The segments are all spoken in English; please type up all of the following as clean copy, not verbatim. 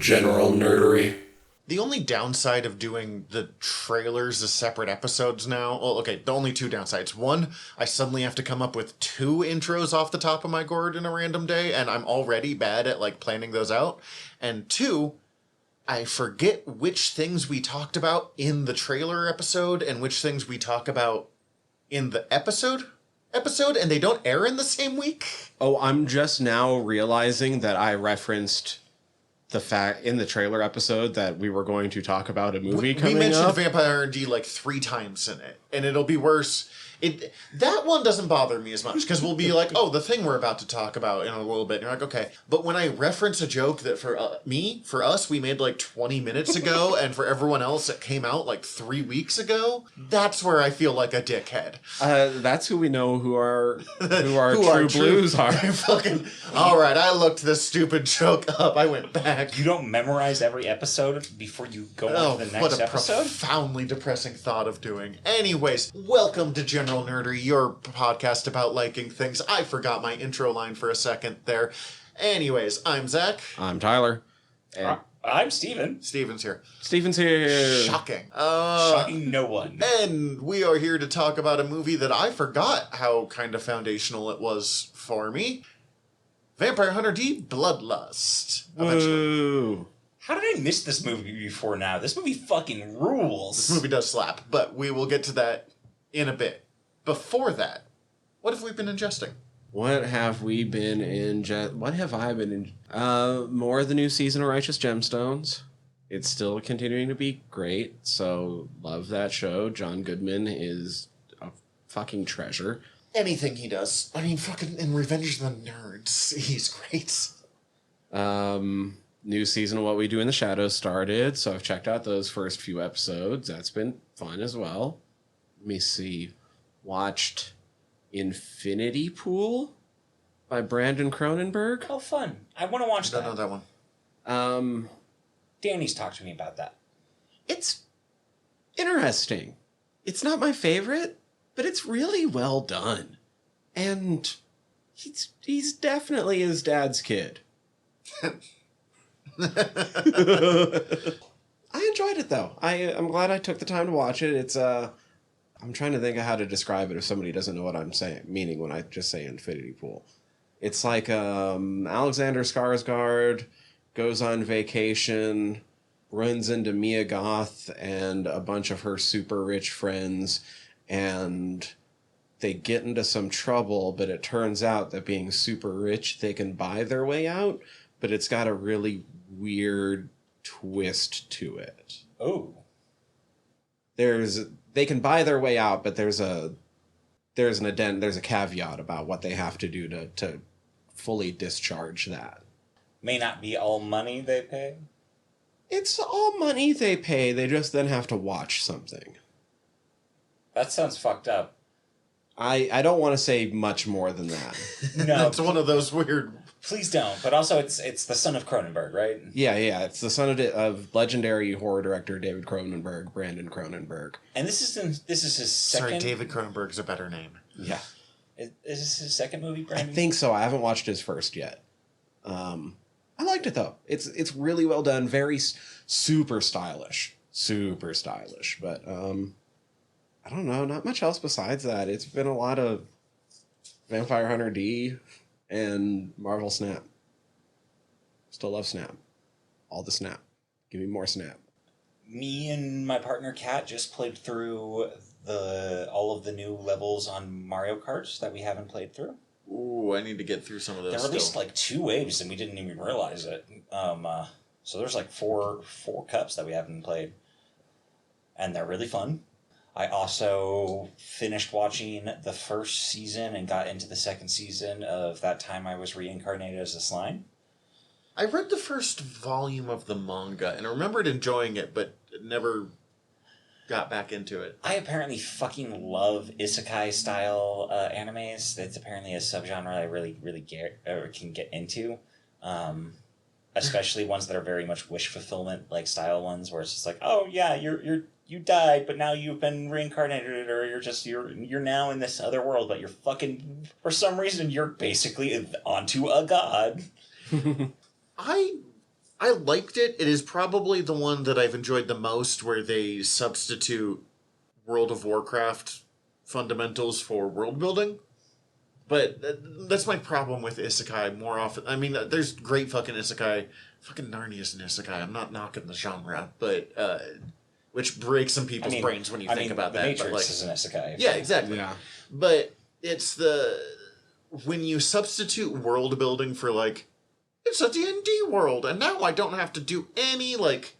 general nerdery. The only downside of doing the trailers as separate episodes now, well, okay, the only two downsides. One, I suddenly have to come up with 2 intros off the top of my gourd in a random day, and I'm already bad at, like, planning those out. And 2, I forget which things we talked about in the trailer episode and which things we talk about in the episode, and they don't air in the same week. Oh, I'm just now realizing that I referenced the fact in the trailer episode that we were going to talk about a movie coming up. We mentioned Vampire R&D like 3 times in it, and it'll be worse. That one doesn't bother me as much, because we'll be like, oh, the thing we're about to talk about in a little bit, and you're like, okay. But when I reference a joke that for us, we made like 20 minutes ago, and for everyone else it came out like 3 weeks ago, that's where I feel like a dickhead. That's who we know who our true blues are. Fucking, all right, I looked this stupid joke up. I went back. You don't memorize every episode before you go on to the next episode? What a profoundly depressing thought of doing. Anyways, welcome to General Nerdery, your podcast about liking things. I forgot my intro line for a second there. Anyways, I'm Zach. I'm Tyler. And I'm Steven. Steven's here. Steven's here. Shocking. Shocking no one. And we are here to talk about a movie that I forgot how kind of foundational it was for me. Vampire Hunter D, Bloodlust. Woo. How did I miss this movie before now? This movie fucking rules. This movie does slap, but we will get to that in a bit. Before that, what have we been ingesting? What have we been What have I been in? More of the new season of Righteous Gemstones. It's still continuing to be great, so love that show. John Goodman is a fucking treasure. Anything he does. I mean, fucking in Revenge of the Nerds, he's great. New season of What We Do in the Shadows started, so I've checked out those first few episodes. That's been fun as well. Let me see. Watched Infinity Pool by Brandon Cronenberg. Oh, fun. I want to watch that. I don't know that one. Danny's talked to me about that. It's interesting. It's not my favorite, but it's really well done. And he's definitely his dad's kid. I enjoyed it, though. I'm glad I took the time to watch it. It's I'm trying to think of how to describe it if somebody doesn't know what I'm meaning when I just say Infinity Pool. It's like Alexander Skarsgård goes on vacation, runs into Mia Goth and a bunch of her super rich friends, and they get into some trouble, but it turns out that being super rich, they can buy their way out, but it's got a really weird twist to it. Oh. They can buy their way out, but there's a caveat about what they have to do to fully discharge that. May not be all money they pay? It's all money they pay. They just then have to watch something. That sounds fucked up. I don't want to say much more than that. No. It's one of those weird... Please don't. But also, it's the son of Cronenberg, right? Yeah. It's the son of legendary horror director David Cronenberg, Brandon Cronenberg. And this is his second... Sorry, David Cronenberg's a better name. Yeah. Is this his second movie, Brandon? I think so. I haven't watched his first yet. I liked it, though. It's really well done. Very super stylish. Super stylish. But, I don't know. Not much else besides that. It's been a lot of Vampire Hunter D and Marvel Snap. Still love Snap. All the Snap. Give me more Snap. Me and my partner Kat just played through all of the new levels on Mario Kart that we haven't played through. Ooh, I need to get through some of those. They released like 2 waves and we didn't even realize it. So there's like four cups that we haven't played. And they're really fun. I also finished watching the first season and got into the second season of That Time I Was Reincarnated as a Slime. I read the first volume of the manga and I remembered enjoying it, but never got back into it. I apparently fucking love isekai-style animes. It's apparently a subgenre I really can get into. Especially ones that are very much wish fulfillment like style ones, where it's just like, oh yeah, you died, but now you've been reincarnated, or you're now in this other world, but you're fucking, for some reason, you're basically onto a god. I I liked it. It is probably the one that I've enjoyed the most, where they substitute World of Warcraft fundamentals for world building. But that's my problem with isekai more often. I mean, there's great fucking isekai. Fucking Narnia's an isekai. I'm not knocking the genre, but which breaks some people's brains when you think about the that. Matrix but like, is an isekai. Yeah, exactly. Yeah. But it's when you substitute world building for like, it's a D&D world, and now I don't have to do any like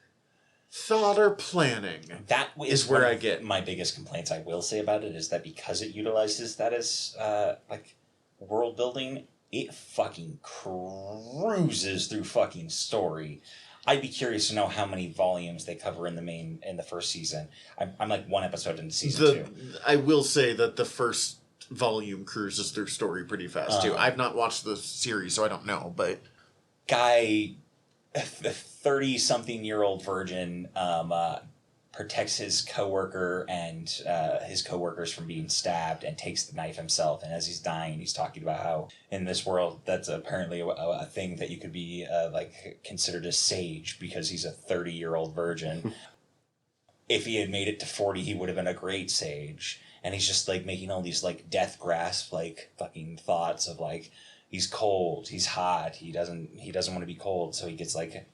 thought or planning. That is where I get my biggest complaints. I will say about it is that because it utilizes that as like world building, it fucking cruises through fucking story. I'd be curious to know how many volumes they cover in the first season. I'm like one episode into season 2. I will say that the first volume cruises through story pretty fast too. I've not watched the series, so I don't know, but guy, a 30-something-year-old virgin, protects his coworker and his coworkers from being stabbed, and takes the knife himself. And as he's dying, he's talking about how in this world that's apparently a thing that you could be like considered a sage because he's a 30-year-old virgin. If he had made it to 40, he would have been a great sage. And he's just like making all these like death grasp like fucking thoughts of like, he's cold, he's hot, he doesn't want to be cold, so he gets like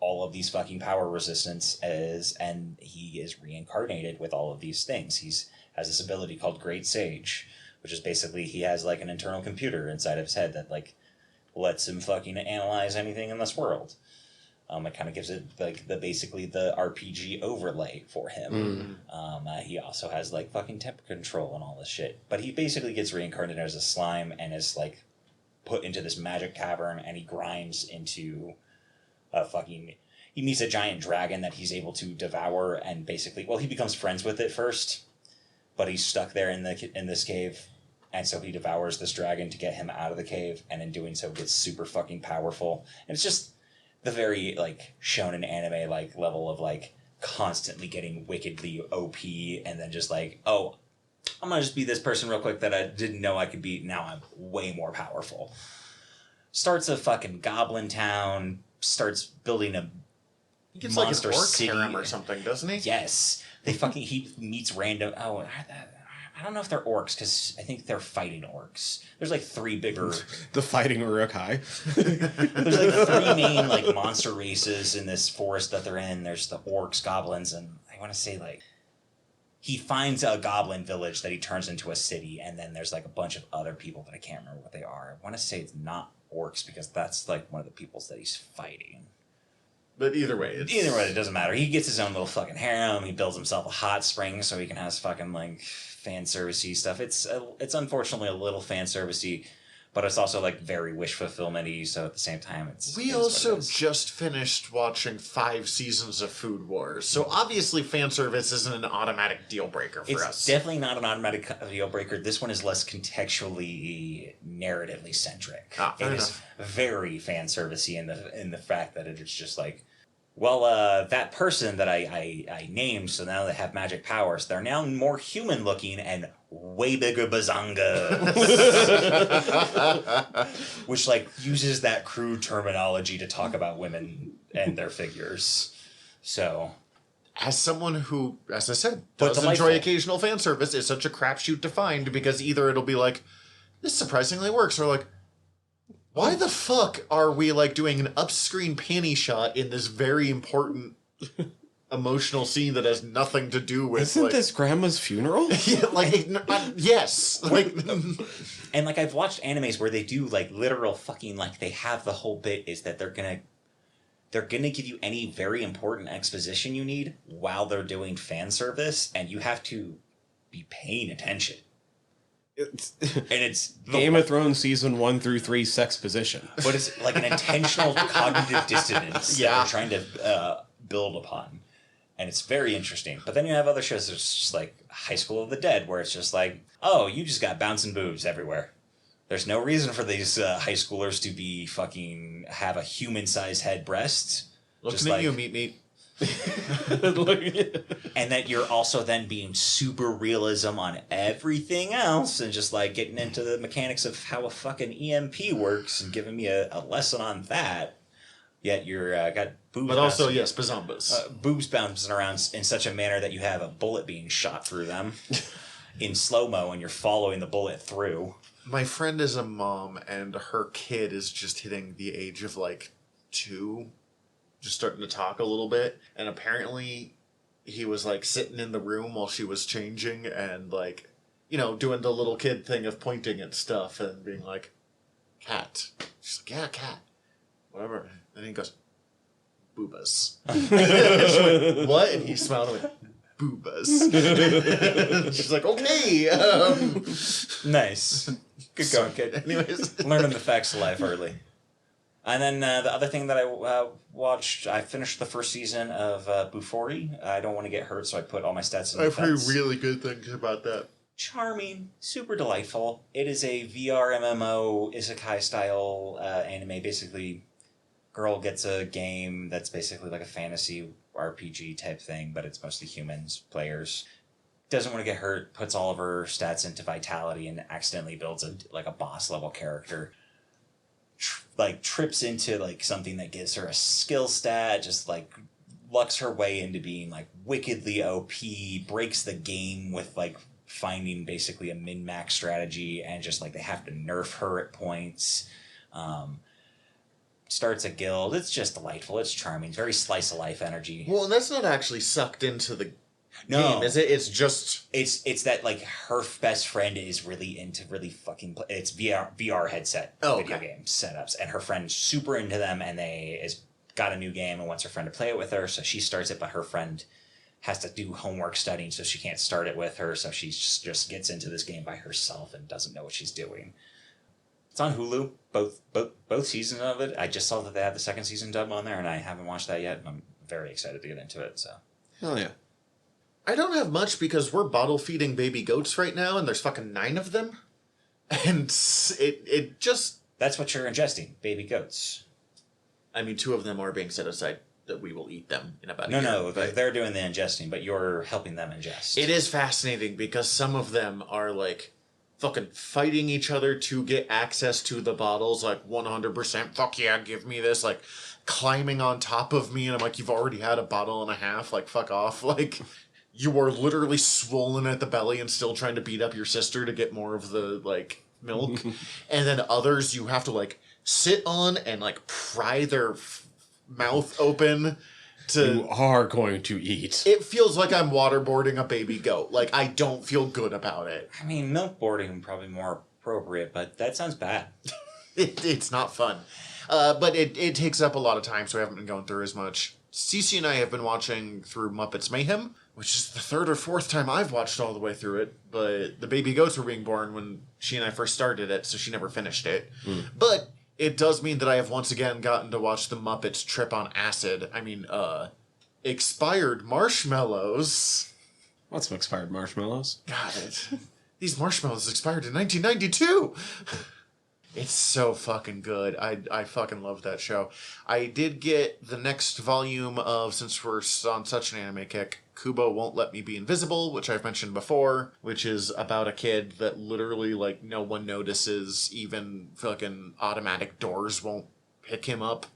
all of these fucking power resistances, and he is reincarnated with all of these things. Has this ability called Great Sage, which is basically he has like an internal computer inside of his head that like lets him fucking analyze anything in this world. It kind of gives it like basically the RPG overlay for him. He also has like fucking temper control and all this shit. But he basically gets reincarnated as a slime and is like put into this magic cavern, and he grinds into a fucking... He meets a giant dragon that he's able to devour, and basically... Well, he becomes friends with it first, but he's stuck there in this cave, and so he devours this dragon to get him out of the cave, and in doing so gets super fucking powerful. And it's just the very, like, shonen anime, like, level of, like, constantly getting wickedly OP, and then just like, oh, I'm gonna just be this person real quick that I didn't know I could be. Now I'm way more powerful. Starts a fucking goblin town. Starts building a he gets monster like an orc city harem or something, doesn't he? Yes, he meets random. Oh, I don't know if they're orcs because I think they're fighting orcs. There's like 3 bigger. The fighting urukai. There's like 3 main like monster races in this forest that they're in. There's the orcs, goblins, and I want to say like. He finds a goblin village that he turns into a city, and then there's like a bunch of other people that I can't remember what they are. I want to say it's not orcs because that's like one of the peoples that he's fighting. But either way, it doesn't matter. He gets his own little fucking harem. He builds himself a hot spring so he can have his fucking like fan servicey stuff. It's unfortunately a little fan servicey, but it's also like very wish fulfillment-y. So at the same time, it's. We also just finished watching 5 seasons of Food Wars, so obviously fan service isn't an automatic deal breaker for us. It's definitely not an automatic deal breaker. This one is less contextually, narratively centric. It is very fan servicey in the fact that it's just like, well, that person that I named, so now they have magic powers. They're now more human looking and way bigger bazongas. Which, like, uses that crude terminology to talk about women and their figures. So. As someone who, as I said, But does enjoy occasional fan service, it's such a crapshoot to find because either it'll be like, this surprisingly works, or like, why the fuck are we like doing an up-screen panty shot in this very important emotional scene that has nothing to do with Isn't this grandma's funeral? Yeah, like yes. Like and like I've watched animes where they do like literal fucking like they have the whole bit is that they're gonna give you any very important exposition you need while they're doing fan service, and you have to be paying attention. It's Game of Thrones season 1 through 3 sex position. But it's like an intentional cognitive dissonance that they're trying to build upon. And it's very interesting. But then you have other shows that's just like High School of the Dead, where it's just like, oh, you just got bouncing boobs everywhere. There's no reason for these high schoolers to be fucking have a human-sized head breast. Looking at you, meat. And that you're also then being super realism on everything else and just like getting into the mechanics of how a fucking EMP works and giving me a lesson on that. Yet you're got boobs. But also, bouncing, yes, bazombas. boobs bouncing around in such a manner that you have a bullet being shot through them in slow-mo, and you're following the bullet through. My friend is a mom, and her kid is just hitting the age of, 2, just starting to talk a little bit. And apparently, he was, sitting in the room while she was changing and, doing the little kid thing of pointing at stuff and being like, cat. She's like, yeah, cat. Whatever. And he goes, boobas. She went, what? And he smiled and went, boobas. She's like, okay. Nice. Good going, kid. Anyways. Learning the facts of life early. And then the other thing that I watched, I finished the first season of Bufori. I don't want to get hurt, so I put all my stats in I've heard defense. really good things about that. Charming, super delightful. It is a VR MMO isekai style anime. Basically, girl gets a game that's basically like a fantasy RPG type thing, but it's mostly humans, players. Doesn't want to get hurt, puts all of her stats into vitality, and accidentally builds a boss level character. Trips into something that gives her a skill stat, just lucks her way into being wickedly OP, breaks the game with finding basically a min-max strategy, and just they have to nerf her at points. Starts a guild. It's just delightful. It's charming. It's very slice of life energy. Well, and that's not actually sucked into the No. game, is it? It's just... It's that her best friend is really into really fucking it's VR headset video game setups, and her friend's super into them, and is got a new game and wants her friend to play it with her, so she starts it, but her friend has to do homework studying, so she can't start it with her, so she just gets into this game by herself and doesn't know what she's doing. It's on Hulu, both seasons of it. I just saw that they had the second season dub on there, and I haven't watched that yet, and I'm very excited to get into it, so. Hell yeah. I don't have much because we're bottle feeding baby goats right now, and there's fucking 9 of them. And it just... That's what you're ingesting, baby goats. I mean, 2 of them are being set aside that we will eat them in about a year. No, they're doing the ingesting, but you're helping them ingest. It is fascinating because some of them are fucking fighting each other to get access to the bottles, 100%, fuck yeah, give me this, climbing on top of me, and I'm like, you've already had a bottle and a half, fuck off, you are literally swollen at the belly and still trying to beat up your sister to get more of the, milk. And then others you have to, sit on and, pry their mouth open to... You are going to eat. It feels like I'm waterboarding a baby goat. I don't feel good about it. I mean, milk boarding probably more appropriate, but that sounds bad. It's not fun. But it takes up a lot of time, so I haven't been going through as much. Cece and I have been watching through Muppets Mayhem, which is the 3rd or 4th time I've watched all the way through it. But the baby goats were being born when she and I first started it, so she never finished it. But it does mean that I have once again gotten to watch the Muppets trip on acid. I mean, expired marshmallows. What's some expired marshmallows? Got it. These marshmallows expired in 1992. It's so fucking good. I fucking love that show. I did get the next volume of, since we're on such an anime kick, Kubo Won't Let Me Be Invisible, which I've mentioned before, which is about a kid that literally, no one notices, even fucking automatic doors won't pick him up.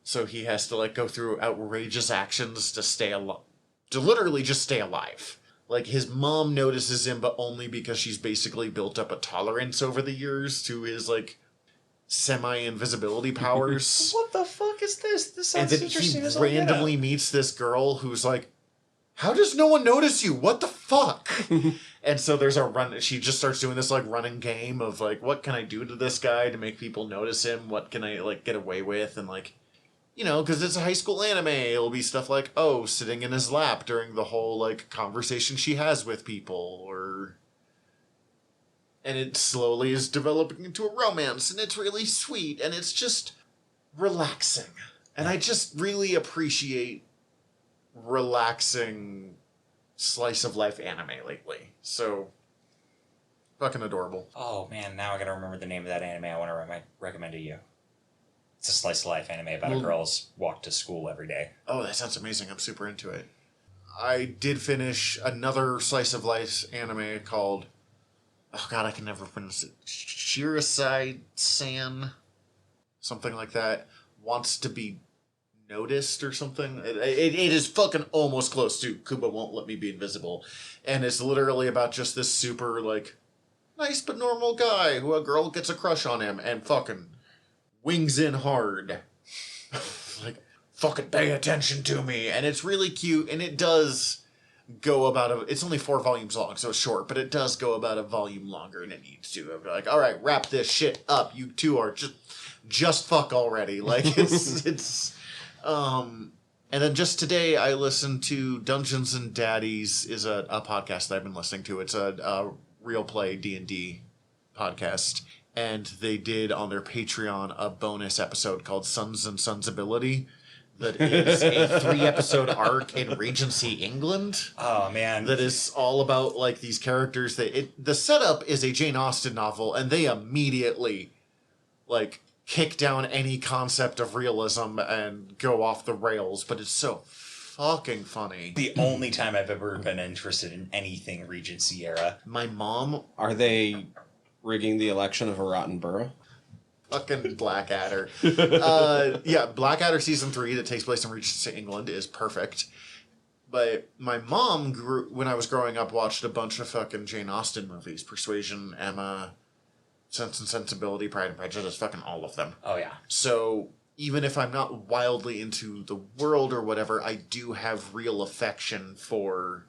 So he has to, go through outrageous actions to stay alive. To literally just stay alive. His mom notices him, but only because she's basically built up a tolerance over the years to his, semi-invisibility powers. What the fuck is this? This sounds And then interesting as he all get out. randomly meets this girl who's like, how does no one notice you? What the fuck? And so there's a run. She just starts doing this running game of what can I do to this guy to make people notice him? What can I get away with? And because it's a high school anime, it'll be stuff sitting in his lap during the whole conversation she has with people, and it slowly is developing into a romance, and it's really sweet, and it's just relaxing. And I just really appreciate relaxing slice of life anime lately. So fucking adorable. Oh man, now I gotta remember the name of that anime I want to recommend to you. It's a slice of life anime about a girl's walk to school every day. Oh, that sounds amazing. I'm super into it. I did finish another slice of life anime called, oh god, I can never pronounce it, Shirasai San, something like that. wants to be noticed or something. It is fucking almost close to Kuba Won't Let Me Be Invisible. And it's literally about just this super, like, nice but normal guy who a girl gets a crush on him and fucking wings in hard. Like, fucking pay attention to me. And it's really cute, and it does go about it's only 4 volumes long, so it's short, but it does go about a volume longer than it needs to. I'm like, all right, wrap this shit up. You two are just fuck already. Like, it's and then just today I listened to Dungeons and Daddies is a podcast that I've been listening to. It's a real play D&D podcast, and they did on their Patreon a bonus episode called Sons and Sonsability. That is a 3-episode arc in Regency England. Oh, man. That is all about, like, these characters. The setup is a Jane Austen novel, and they immediately, like, kick down any concept of realism and go off the rails, but it's so fucking funny. The only time I've ever been interested in anything Regency era. My mom... Are they rigging the election of a rotten borough? Fucking Blackadder. Yeah, Blackadder season 3 that takes place in Regency England is perfect. But my mom, when I was growing up, watched a bunch of fucking Jane Austen movies. Persuasion, Emma, Sense and Sensibility, Pride and Prejudice, fucking all of them. Oh, yeah. So even if I'm not wildly into the world or whatever, I do have real affection for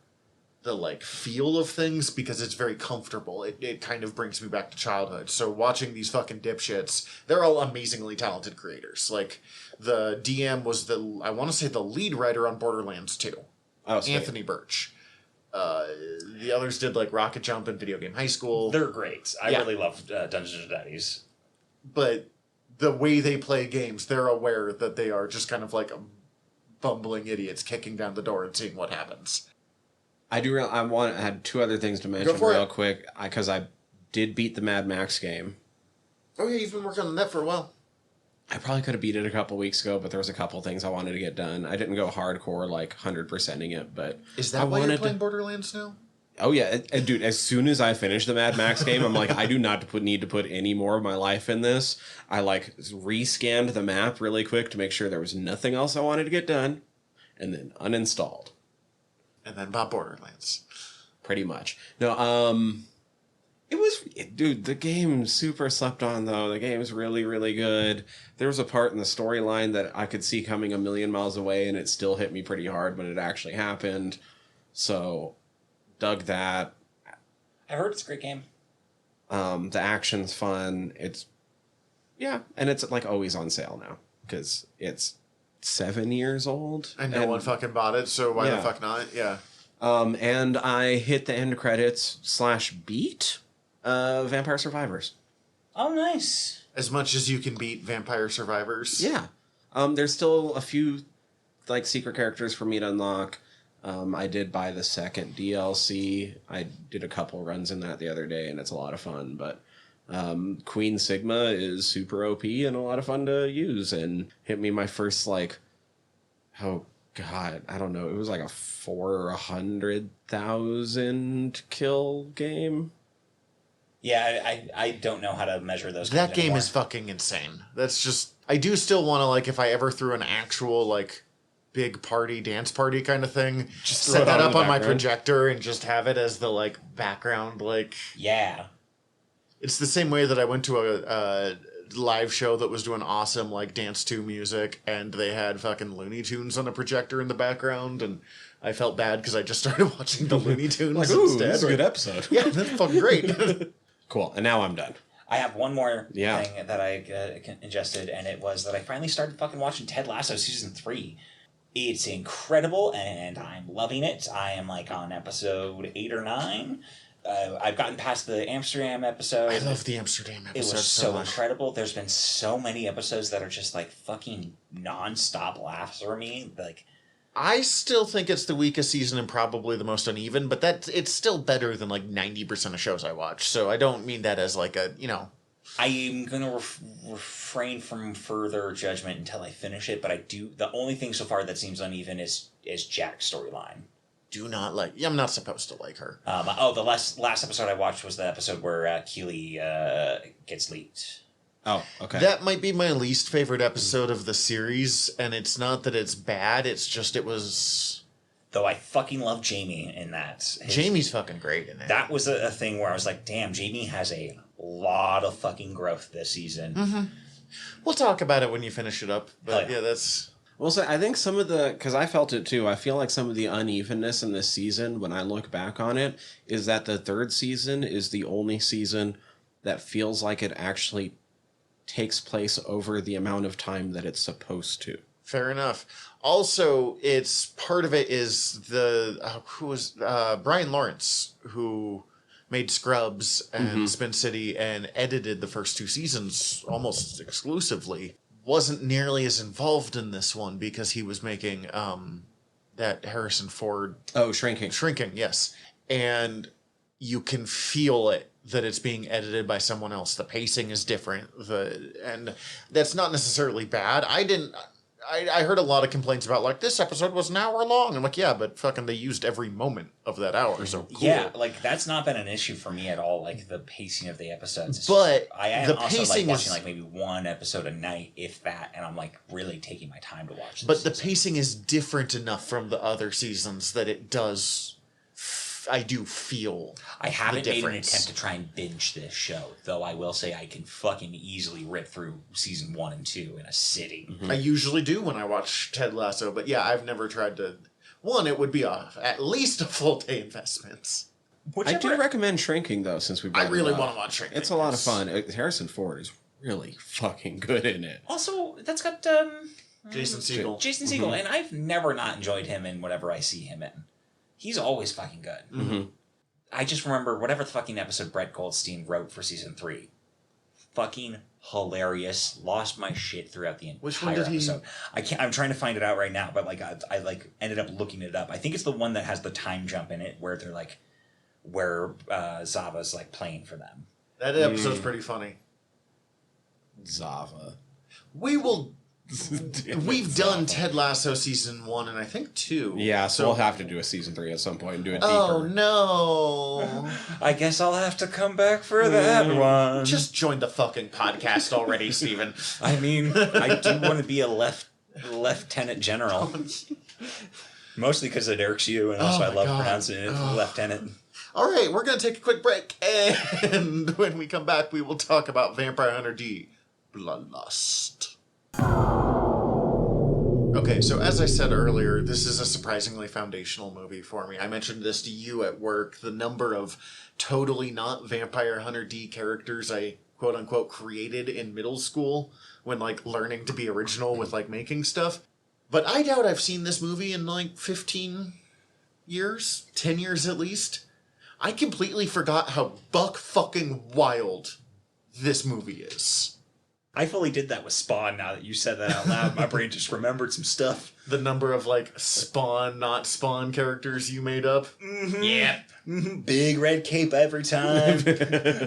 the, like, feel of things because it's very comfortable. It kind of brings me back to childhood. So watching these fucking dipshits, they're all amazingly talented creators. Like, the DM was I want to say the lead writer on Borderlands 2. Oh, sweet. Anthony Birch. The others did, like, Rocket Jump and Video Game High School. They're great. I Yeah. really love Dungeons and Daddies. But the way they play games, they're aware that they are just kind of like bumbling idiots kicking down the door and seeing what happens. I had 2 other things to mention real quick, because I did beat the Mad Max game. Oh yeah, you've been working on that for a while. I probably could have beat it a couple weeks ago, but there was a couple things I wanted to get done. I didn't go hardcore, like 100%ing it, but is that why you're playing Borderlands now? Oh yeah, and dude, as soon as I finish the Mad Max game, I'm like, I do not need to put any more of my life in this. I like rescanned the map really quick to make sure there was nothing else I wanted to get done, and then uninstalled. And then bought Borderlands. Pretty much. No, dude, the game super slept on, though. The game's really, really good. There was a part in the storyline that I could see coming a million miles away, and it still hit me pretty hard when it actually happened. So, dug that. I've heard it's a great game. The action's fun. And it's like always on sale now, because it's 7 years old. And no one fucking bought it, so why the fuck not? Yeah. And I hit the end credits / beat Vampire Survivors. Oh, nice. As much as you can beat Vampire Survivors. Yeah. There's still a few, like, secret characters for me to unlock. I did buy the second DLC. I did a couple runs in that the other day, and it's a lot of fun, but Queen Sigma is super OP and a lot of fun to use, and hit me my first, like, oh god, I don't know, it was like a 400,000 kill game. Yeah, I don't know how to measure those. That game anymore. is fucking insane. That's just... I do still want to, like, if I ever threw an actual, like, big party, dance party kind of thing, just set that up on my projector and just have it as the, like, background, like... Yeah. It's the same way that I went to a live show that was doing awesome, like, Dance 2 music, and they had fucking Looney Tunes on a projector in the background, and I felt bad because I just started watching the Looney Tunes like, instead. This is a good episode. Yeah, that's fucking great. Cool, and now I'm done. I have one more thing that I ingested, and it was that I finally started fucking watching Ted Lasso Season 3. It's incredible, and I'm loving it. I am, like, on episode 8 or 9. I've gotten past the Amsterdam episode. I love the Amsterdam episode. It was so incredible. There's been so many episodes that are just, like, fucking non-stop laughs for me. Like, I still think it's the weakest season and probably the most uneven, but it's still better than, like, 90% of shows I watch. So I don't mean that as, like, a, you know... I'm going to refrain from further judgment until I finish it, but I do... The only thing so far that seems uneven is Jack's storyline. Do not like... I'm not supposed to like her. The last episode I watched was the episode where Keely gets leaked. Oh, okay. That might be my least favorite episode of the series, and it's not that it's bad, it's just it was... Though I fucking love Jamie in that. Jamie's fucking great in it. That was a thing where I was like, damn, Jamie has a lot of fucking growth this season. Mm-hmm. We'll talk about it when you finish it up. But yeah, that's... Well, so I think some of the, because I felt it too, I feel like some of the unevenness in this season, when I look back on it, is that the third season is the only season that feels like it actually takes place over the amount of time that it's supposed to. Fair enough. Also, it's part of it is the who was Brian Lawrence, who made Scrubs and Spin City and edited the first two seasons almost exclusively, wasn't nearly as involved in this one because he was making that Harrison Ford... Oh, Shrinking. Shrinking, yes. And you can feel it, that it's being edited by someone else. The pacing is different. And that's not necessarily bad. I heard a lot of complaints about, like, this episode was an hour long. I'm like, yeah, but fucking they used every moment of that hour, so cool. Yeah, like, that's not been an issue for me at all, like, the pacing of the episodes. It's but I am the also, pacing like, watching, is... like, maybe one episode a night, if that, and I'm, like, really taking my time to watch this But the season. pacing is different enough from the other seasons that it does... I do feel I haven't the made an difference. attempt to try and binge this show, though I will say I can fucking easily rip through season 1 and 2 in a sitting. I usually do when I watch Ted Lasso, but yeah, I've never tried to... One, it would be at least a full day investment. I do recommend Shrinking, though, since we brought I really it up. want to watch Shrinking. It's a lot of fun. Harrison Ford is really fucking good in it. Also, that's got Jason Segel. Jason Segel, and I've never not enjoyed him in whatever I see him in. He's always fucking good. Mm-hmm. I just remember whatever the fucking episode Brett Goldstein wrote for season 3. Fucking hilarious. Lost my shit throughout the entire Which one did he... episode. I'm trying to find it out right now, but like I like ended up looking it up. I think it's the one that has the time jump in it where they're like where Zava's like playing for them. That episode's pretty funny. Zava. We will... We've done Ted Lasso season 1 and I think 2. Yeah, so we'll have to do a season 3 at some point and do it deeper. Oh, no. I guess I'll have to come back for that one. Just join the fucking podcast already, Steven. I mean, I do want to be a lieutenant general. Mostly because it irks you, and also I love pronouncing it lieutenant. All right, we're going to take a quick break, and when we come back, we will talk about Vampire Hunter D, Bloodlust. Okay, so as I said earlier, this is a surprisingly foundational movie for me. I mentioned this to you at work, the number of totally not Vampire Hunter D characters I quote-unquote created in middle school when, like, learning to be original with, like, making stuff. But I doubt I've seen this movie in, like, 15 years, 10 years at least. I completely forgot how buck-fucking-wild this movie is. I fully did that with Spawn now that you said that out loud. My brain just remembered some stuff. The number of, like, Spawn, not Spawn characters you made up. Mm-hmm. Yep. Mm-hmm. Big red cape every time.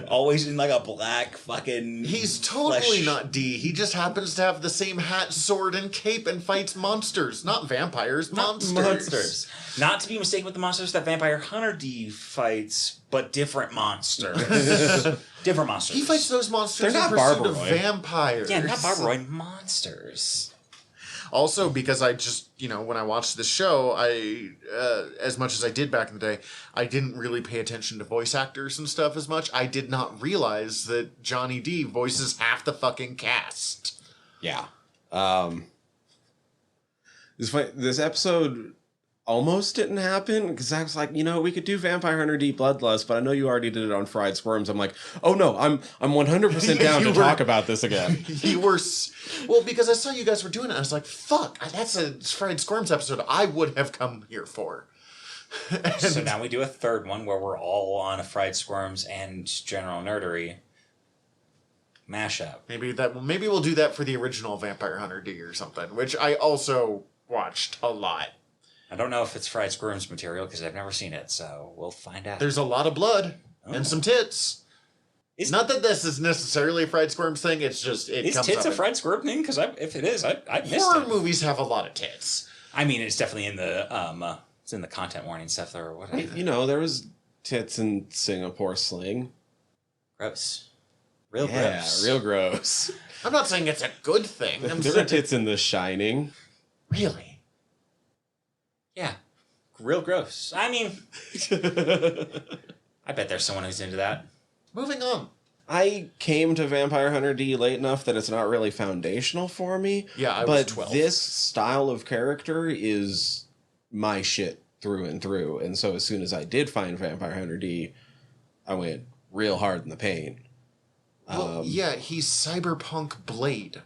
Always in, like, a black fucking... He's totally not D. He just happens to have the same hat, sword, and cape and fights monsters. Not vampires, monsters. Not to be mistaken with the monsters that Vampire Hunter D fights, but different monsters. Different monsters. He fights those monsters They're in not pursuit of Barbaroy. vampires. Yeah, not Barbaroy, monsters. Also, because I just, when I watched the show, I, as much as I did back in the day, I didn't really pay attention to voice actors and stuff as much. I did not realize that Johnny D voices half the fucking cast. Yeah. This episode almost didn't happen because I was like, we could do Vampire Hunter D Bloodlust, but I know you already did it on Fried Squirms. I'm like, oh no, I'm 100% down to talk about this again. You were, well, because I saw you guys were doing it. I was like, fuck, that's a Fried Squirms episode I would have come here for. So now we do a third one where we're all on a Fried Squirms and General Nerdery mashup. Maybe we'll do that for the original Vampire Hunter D or something, which I also watched a lot. I don't know if it's Fried Squirms material because I've never seen it, so we'll find out. There's a lot of blood and some tits. Not that this is necessarily a Fried Squirms thing, it's just, it comes up. Is tits a Fried Squirm thing? Because if it is, I missed it. Horror movies have a lot of tits. I mean, it's definitely in the, it's in the content warning stuff or whatever. There was tits in Singapore Sling. Gross. Real Yeah, gross. real gross. I'm not saying it's a good thing. I'm There are saying tits in The Shining. really. Yeah. Real gross. I mean, I bet there's someone who's into that. Moving on. I came to Vampire Hunter D late enough that it's not really foundational for me. Yeah, I was but 12. This style of character is my shit through and through. And so as soon as I did find Vampire Hunter D, I went real hard in the paint. Well, yeah, he's cyberpunk Blade.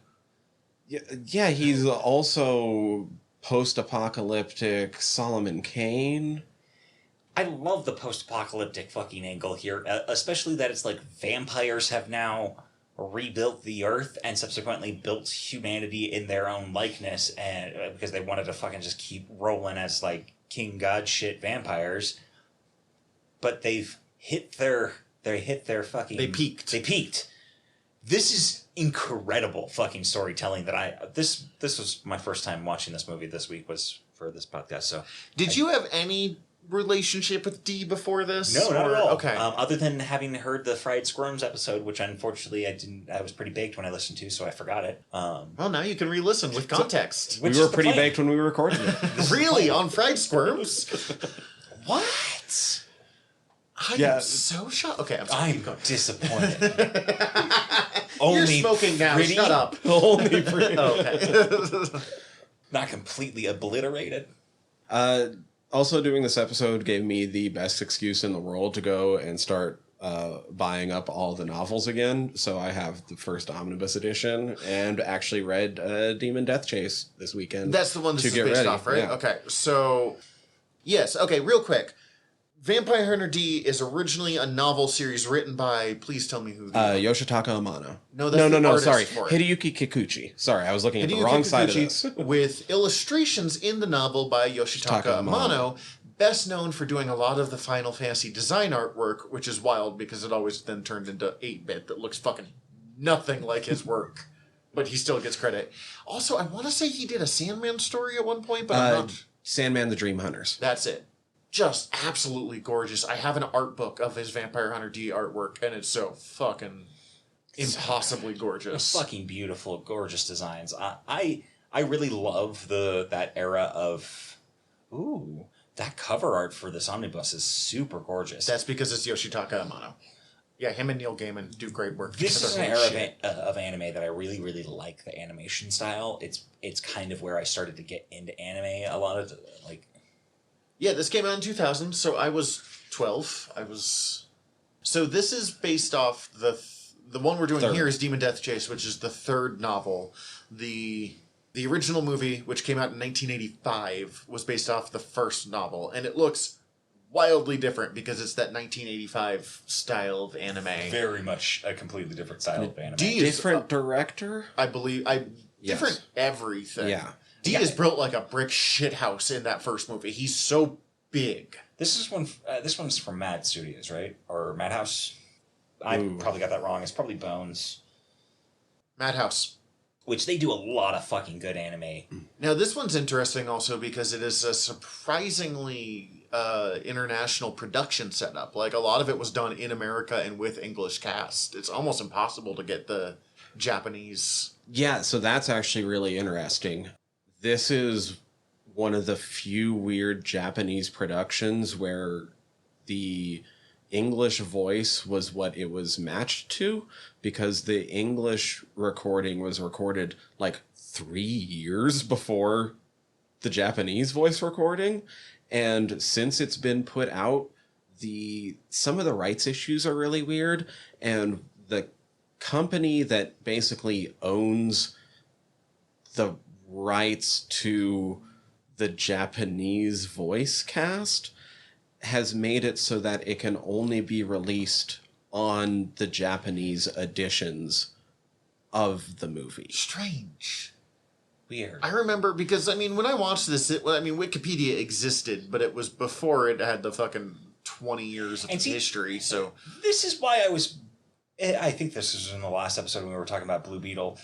Yeah, he's also post-apocalyptic Solomon Kane. I love the post-apocalyptic fucking angle here, especially that it's like vampires have now rebuilt the earth and subsequently built humanity in their own likeness, and because they wanted to fucking just keep rolling as like king god shit vampires, but they've hit their fucking They peaked. This is incredible fucking storytelling that this was my first time watching this movie this week was for this podcast. So Did you have any relationship with D before this? no, not at all. Okay. Other than having heard the Fried Squirms episode, which unfortunately I didn't. I was pretty baked when I listened to, so I forgot it. Well, now you can re-listen with context. Which We were is the pretty plan. baked when we recorded it. Really? On fried squirms? What? I Yeah. am so shocked. Okay, I'm sorry. I'm Keep going. disappointed. You're smoking now. pretty, Shut up. Only pretty. Okay. Not completely obliterated. Also, doing this episode gave me the best excuse in the world to go and start buying up all the novels again. So I have the first omnibus edition and actually read Demon Death Chase this weekend. That's the one this to is get based ready. off, right? Yeah. Okay, so... Yes, okay, real quick. Vampire Hunter D is originally a novel series written by... Please tell me who the... Yoshitaka Amano. No, that's the no. artist Sorry, for it. Hideyuki Kikuchi. Sorry, I was looking at the Hideo wrong side of Kikuchi, this. with illustrations in the novel by Yoshitaka Yoshitaka Amano, best known for doing a lot of the Final Fantasy design artwork, which is wild because it always then turned into 8-bit that looks fucking nothing like his work. But he still gets credit. Also, I want to say he did a Sandman story at one point, but I'm not... Sandman the Dream Hunters. That's it. Just absolutely gorgeous. I have an art book of his Vampire Hunter D artwork, and it's so fucking impossibly gorgeous. Fucking beautiful, gorgeous designs. I really love that era of. Ooh, that cover art for this omnibus is super gorgeous. That's because it's Yoshitaka Amano. Yeah, him and Neil Gaiman do great work This is together. an Holy era shit. of anime that I really, really like the animation style. It's kind of where I started to get into anime a lot of like. Yeah, this came out in 2000, so I was 12. So this is based off the one we're doing Third. here is Demon Death Chase, which is the third novel. The original movie, which came out in 1985, was based off the first novel, and it looks wildly different because it's that 1985 style of anime. Very much a completely different style of anime. D is Different director? I believe different everything. Yeah. D is built like a brick shithouse in that first movie. He's so big. This one's from Mad Studios, right? Or Madhouse? I Ooh. probably got that wrong. It's probably Bones. Madhouse. Which they do a lot of fucking good anime. Now this one's interesting also because it is a surprisingly international production setup. Like a lot of it was done in America and with English cast. It's almost impossible to get the Japanese. Yeah, so that's actually really interesting. This is one of the few weird Japanese productions where the English voice was what it was matched to, because the English recording was recorded like 3 years before the Japanese voice recording. And since it's been put out, some of the rights issues are really weird, and the company that basically owns the rights to the Japanese voice cast has made it so that it can only be released on the Japanese editions of the movie. Strange. Weird. I remember because, I mean, when I watched this, Wikipedia existed, but it was before it had the fucking 20 years of And see, history, so... This is why I think this was in the last episode when we were talking about Blue Beetle.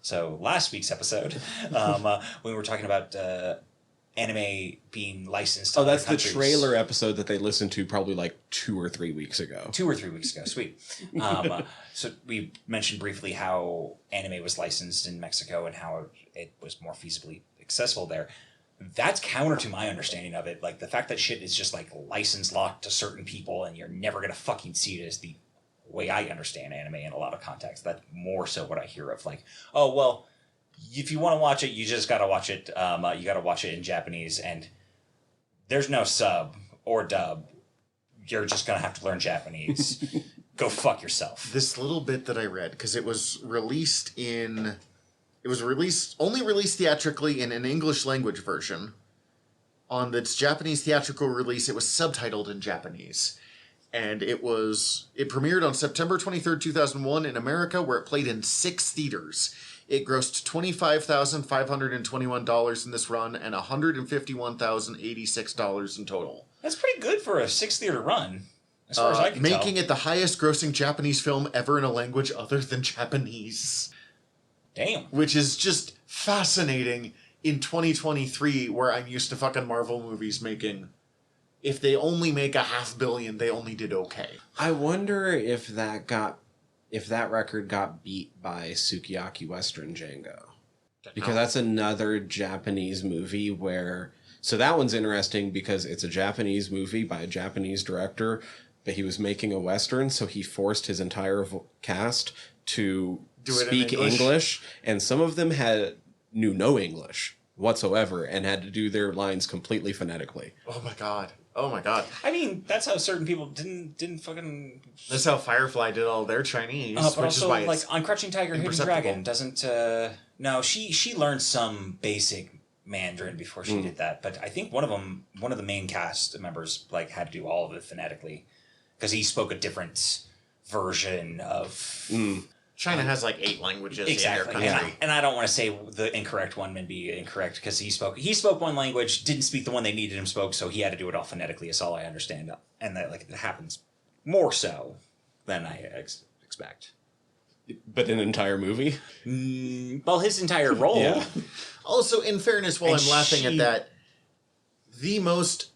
So last week's episode, when we were talking about anime being licensed to Oh, other that's the countries. trailer episode that they listened to probably like 2 or 3 weeks ago. 2 or 3 weeks ago. Sweet. So we mentioned briefly how anime was licensed in Mexico and how it was more feasibly accessible there. That's counter to my understanding of it. Like, the fact that shit is just, like, license locked to certain people and you're never going to fucking see it is the way I understand anime in a lot of contexts. That's more so what I hear of, like, oh, well, if you want to watch it, you just got to watch it. You got to watch it in Japanese, and there's no sub or dub. You're just going to have to learn Japanese. Go fuck yourself. This little bit that I read, because it was only released theatrically in an English language version. On its Japanese theatrical release, it was subtitled in Japanese. And it premiered on September 23rd, 2001 in America, where it played in 6 theaters. It grossed $25,521 in this run and $151,086 in total. That's pretty good for a 6-theater run, as far as I can tell. Making it the highest grossing Japanese film ever in a language other than Japanese. Damn. Which is just fascinating in 2023, where I'm used to fucking Marvel movies making... If they only make $500 million, they only did okay. I wonder if that record got beat by Sukiyaki Western Django. Because that's another Japanese movie where... So that one's interesting because it's a Japanese movie by a Japanese director, but he was making a Western, so he forced his entire cast to speak English, and some of them knew no English whatsoever and had to do their lines completely phonetically. Oh my god. Oh my god. I mean, that's how certain people didn't fucking... That's how Firefly did all their Chinese, but which also, is why like, it's on Crouching Tiger, Hidden Dragon doesn't... No, she learned some basic Mandarin before she did that, but I think one of the main cast members, like, had to do all of it phonetically, because he spoke a different version of... China has like 8 languages exactly. in their country. And I don't want to say the incorrect one and be incorrect, because he spoke one language, didn't speak the one they needed him to spoke, so he had to do it all phonetically, is all I understand. And that, like, it happens more so than I expect. But an entire movie? Well, his entire role. Yeah. Also, in fairness, while I'm laughing at that, the most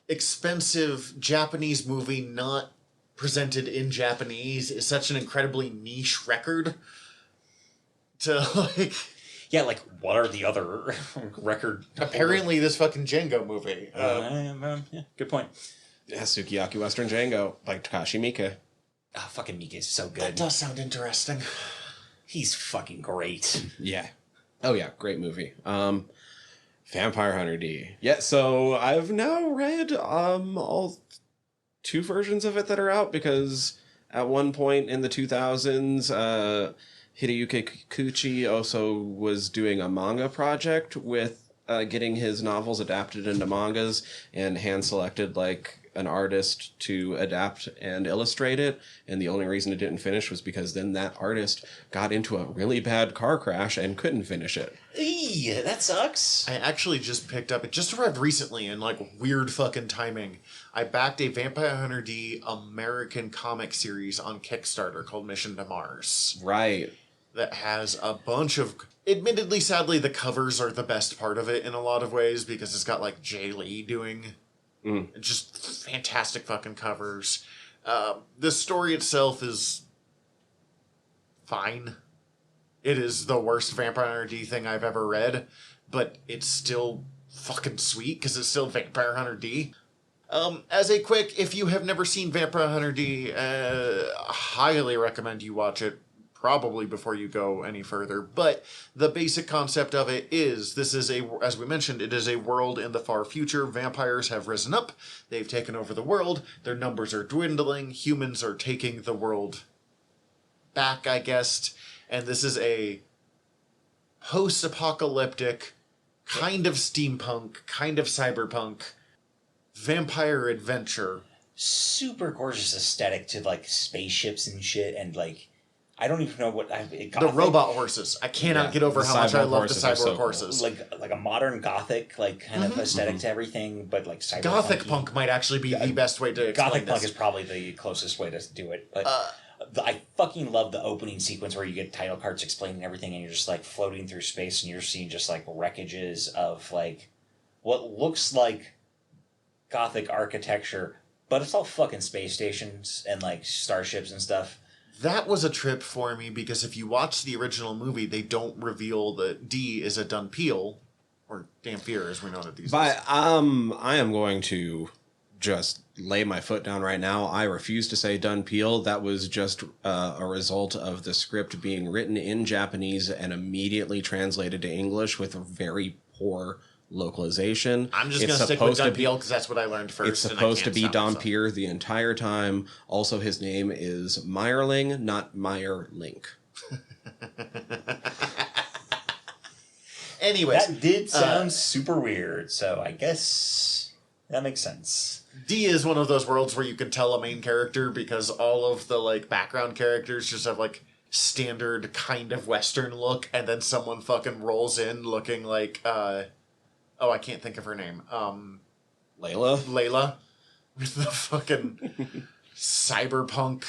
expensive Japanese movie not presented in Japanese is such an incredibly niche record to, like... Yeah, like, what are the other record... Apparently this fucking Django movie. Yeah, good point. Yeah, Sukiyaki Western Django by Takashi Miike. Oh, fucking Mika is so good. That does sound interesting. He's fucking great. Yeah. Oh yeah, great movie. Vampire Hunter D. Yeah, so I've now read all 2 versions of it that are out, because at one point in the 2000s, Hideyuki Kikuchi also was doing a manga project with getting his novels adapted into mangas, and hand-selected, like, an artist to adapt and illustrate it, and the only reason it didn't finish was because then that artist got into a really bad car crash and couldn't finish it. Eee, that sucks. I actually just picked up, it just arrived recently in like weird fucking timing. I backed a Vampire Hunter D American comic series on Kickstarter called Mission to Mars. Right. That has a bunch of... Admittedly, sadly, the covers are the best part of it in a lot of ways, because it's got like Jay Lee doing just fantastic fucking covers. The story itself is fine. It is the worst Vampire Hunter D thing I've ever read, but it's still fucking sweet because it's still Vampire Hunter D. As a quick, if you have never seen Vampire Hunter D, highly recommend you watch it, probably before you go any further. But the basic concept of it is, this is as we mentioned, it is a world in the far future. Vampires have risen up. They've taken over the world. Their numbers are dwindling. Humans are taking the world back, I guess. And this is a post-apocalyptic, kind of steampunk, kind of cyberpunk vampire adventure. Super gorgeous aesthetic to, like, spaceships and shit, and, like, I don't even know what... The robot horses. I cannot get over how much I love the cyborg horses. Like a modern gothic, like, kind of aesthetic to everything, but, like, cyberpunk. Gothic punk might actually be the best way to explain Gothic punk this. is probably the closest way to do it. But I fucking love the opening sequence where you get title cards explaining everything, and you're just, like, floating through space, and you're seeing just, like, wreckages of, like, what looks like gothic architecture, but it's all fucking space stations and like starships and stuff. That was a trip for me because if you watch the original movie, they don't reveal that D is a Dunpeel, or Dampier as we know it these days. But I am going to just lay my foot down right now. I refuse to say Dunpeel. That was just a result of the script being written in Japanese and immediately translated to English with a very poor localization. I'm just going to stick with Dunpeel because that's what I learned first. It's supposed to be Dampier the entire time. Also, his name is Meyerling, not Meyerlink. Anyways. That did sound super weird, so I guess that makes sense. D is one of those worlds where you can tell a main character because all of the like background characters just have like standard kind of Western look, and then someone fucking rolls in looking like I can't think of her name. Layla with the fucking cyberpunk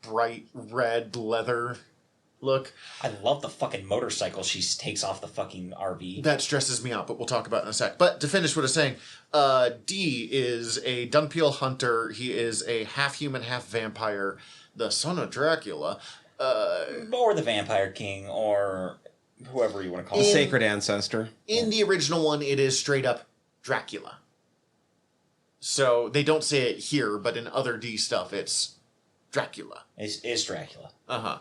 bright red leather look. I love the fucking motorcycle she takes off the fucking RV. That stresses me out, but we'll talk about it in a sec. But to finish what I was saying, D is a Dunpeel hunter. He is a half-human, half-vampire, the son of Dracula. Or the Vampire King, or whoever you want to call The him. sacred ancestor. In the original one, it is straight up Dracula. So they don't say it here, but in other D stuff, it's Dracula. Is Dracula. Uh-huh.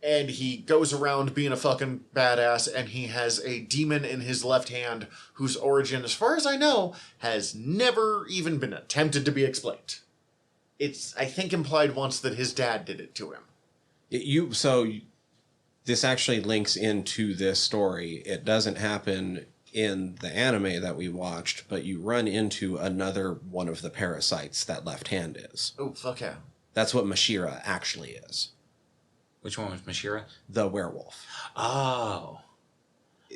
And he goes around being a fucking badass, and he has a demon in his left hand whose origin, as far as I know, has never even been attempted to be explained. It's, I think, implied once that his dad did it to him. This actually links into this story. It doesn't happen in the anime that we watched, but you run into another one of the parasites that left hand is. Oh, fuck yeah. That's what Mashira actually is. Which one was Mashira? The werewolf. Oh.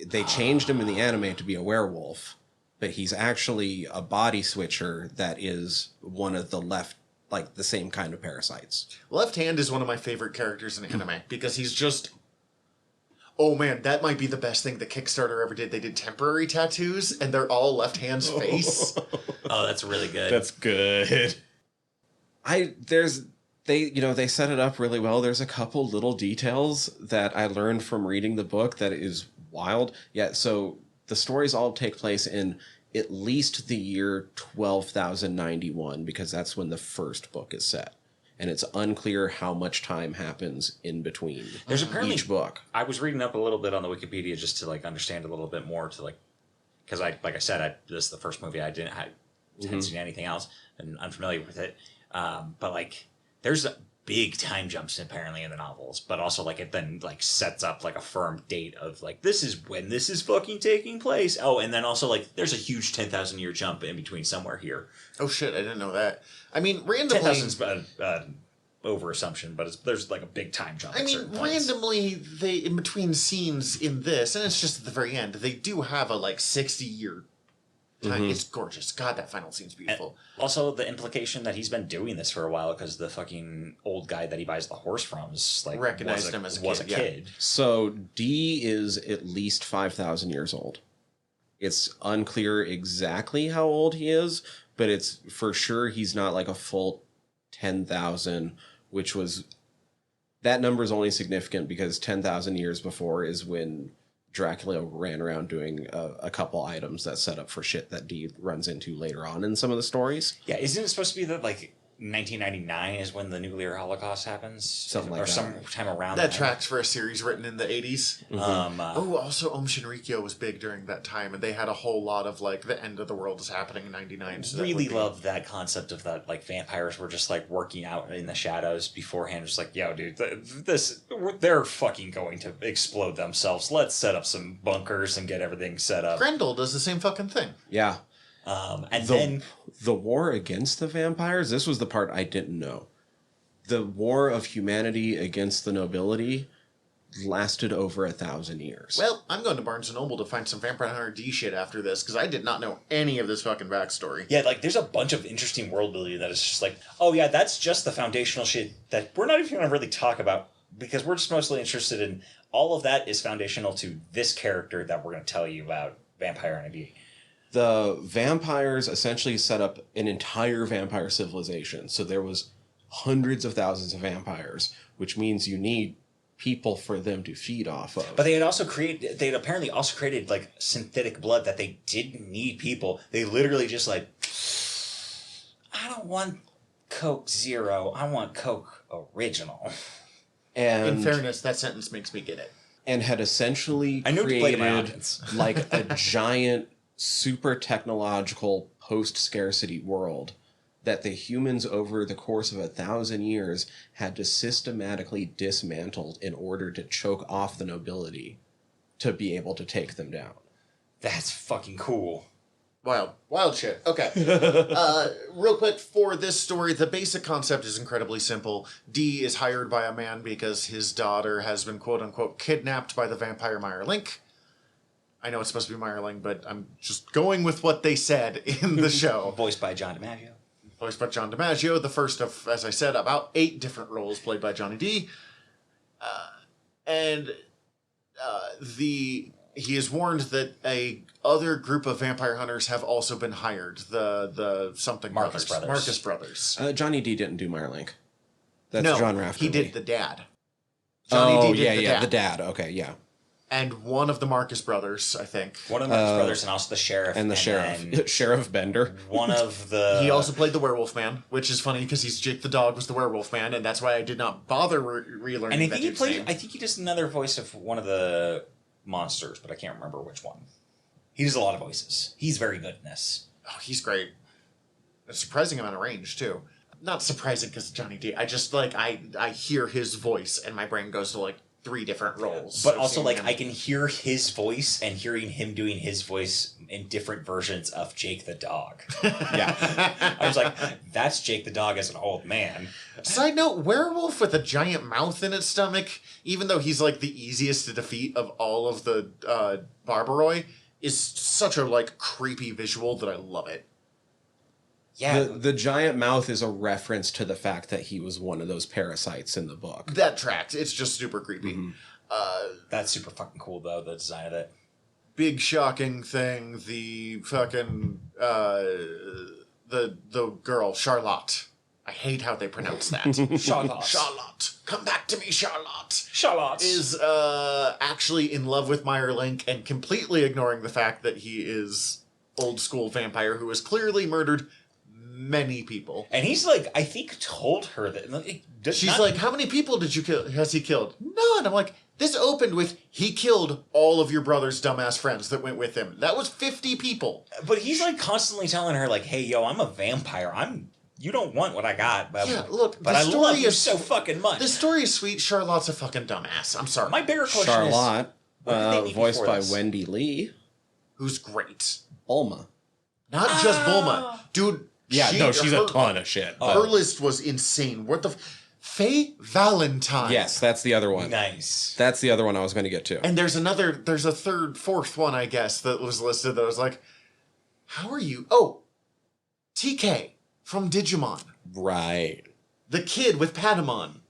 They changed him in the anime to be a werewolf, but he's actually a body switcher that is one of the left, like the same kind of parasites. Left Hand is one of my favorite characters in anime because he's just... Oh man, that might be the best thing the Kickstarter ever did. They did temporary tattoos, and they're all Left Hand's face. Oh, that's really good. That's good. They set it up really well. There's a couple little details that I learned from reading the book that is wild. Yeah, so the stories all take place in at least the year 12,091 because that's when the first book is set. And it's unclear how much time happens in between each book. I was reading up a little bit on the Wikipedia just to like understand a little bit more to like, because this is the first movie I hadn't seen anything else and unfamiliar with it. But like, there's big time jumps apparently in the novels, but also like it then like sets up like a firm date of like this is when this is fucking taking place. Oh, and then also like there's a huge 10,000 year jump in between somewhere here. Oh shit, I didn't know that. I mean, randomly 10,000's over assumption, but there's like a big time jump. I mean, randomly they in between scenes in this, and it's just at the very end, they do have a like 60-year time. It's gorgeous. God, that final scene's beautiful. And also, the implication that he's been doing this for a while because the fucking old guy that he buys the horse from is like recognized him as a kid. So D is at least 5,000 years old. It's unclear exactly how old he is, but it's for sure he's not like a full 10,000, which was... That number is only significant because 10,000 years before is when Dracula ran around doing a couple items that set up for shit that Dee runs into later on in some of the stories. Yeah, isn't it supposed to be that like 1999 is when the nuclear holocaust happens? Something like or that. sometime around that tracks for a series written in the 80s. Mm-hmm. Also Om Shinrikyo was big during that time, and they had a whole lot of like the end of the world is happening in 99. So really love that concept of that like vampires were just like working out in the shadows beforehand, just like, yo dude, they're fucking going to explode themselves. Let's set up some bunkers and get everything set up. Grendel does the same fucking thing. Yeah. And then the war against the vampires, this was the part I didn't know. The war of humanity against the nobility lasted over 1,000 years. Well, I'm going to Barnes & Noble to find some Vampire Hunter D shit after this, because I did not know any of this fucking backstory. Yeah, like, there's a bunch of interesting world building that is just like, oh yeah, that's just the foundational shit that we're not even going to really talk about, because we're just mostly interested in all of that is foundational to this character that we're going to tell you about, Vampire Hunter D. The vampires essentially set up an entire vampire civilization. So there was hundreds of thousands of vampires, which means you need people for them to feed off of. But they had apparently also created like synthetic blood that they didn't need people. They literally just like, I don't want Coke Zero, I want Coke Original. And in fairness, that sentence makes me get it. And had essentially created like a giant, super technological post-scarcity world that the humans over the course of 1,000 years had to systematically dismantle in order to choke off the nobility to be able to take them down. That's fucking cool. Wild shit. Okay. Real quick, for this story, the basic concept is incredibly simple. D is hired by a man because his daughter has been quote-unquote kidnapped by the vampire Meyerlink. I know it's supposed to be Meyerling, but I'm just going with what they said in the show. Voiced by John DiMaggio. Voiced by John DiMaggio, the first of, as I said, about 8 different roles played by Johnny D. He is warned that a other group of vampire hunters have also been hired. The something Marcus Brothers. Marcus Brothers. Johnny D didn't do Meyerlink. That's No, John Rafferty. he did the dad. Johnny D did the dad. Okay, yeah. And one of the Marcus Brothers, I think. One of the Marcus Brothers and also the sheriff. And the sheriff. Sheriff Bender. One of the... He also played the werewolf man, which is funny because he's Jake the dog was the werewolf man, and that's why I did not bother relearning And I that think he dude's played... name. I think he does another voice of one of the monsters, but I can't remember which one. He does a lot of voices. He's very good in this. Oh, he's great. A surprising amount of range, too. Not surprising because Johnny D. I just, like, I hear his voice, and my brain goes to, like, 3 different roles. But also, like, I can hear his voice and hearing him doing his voice in different versions of Jake the dog. Yeah. I was like, that's Jake the dog as an old man. Side note, werewolf with a giant mouth in its stomach, even though he's, like, the easiest to defeat of all of the Barbaroi, is such a, like, creepy visual that I love it. Yeah. The giant mouth is a reference to the fact that he was one of those parasites in the book. That tracks. It's just super creepy. Mm-hmm. That's super fucking cool, though, the design of it. Big shocking thing, the fucking, the girl, Charlotte. I hate how they pronounce that. Charlotte. Charlotte. Come back to me, Charlotte. Charlotte. Is actually in love with Meyerlink and completely ignoring the fact that he is old school vampire who has clearly murdered many people. And he's like, I think told her that... She's like, how many people did you kill? Has he killed? None. I'm like, this opened with, he killed all of your brother's dumbass friends that went with him. That was 50 people. But he's like constantly telling her, like, hey, yo, I'm a vampire. You don't want what I got. But, Yeah, look, but the I story love you is so fucking much. The story is sweet. Charlotte's a fucking dumbass. I'm sorry. My bigger question Charlotte, what did they need voiced before by this? Wendy Lee. Who's great. Bulma. Not just Bulma. Dude. Yeah, she's a ton of shit. Her list was insane. What the... Faye Valentine. Yes, that's the other one. Nice. That's the other one I was going to get to. And there's a fourth one, I guess, that was listed that I was like, how are you? Oh, TK from Digimon. Right. The kid with Patamon.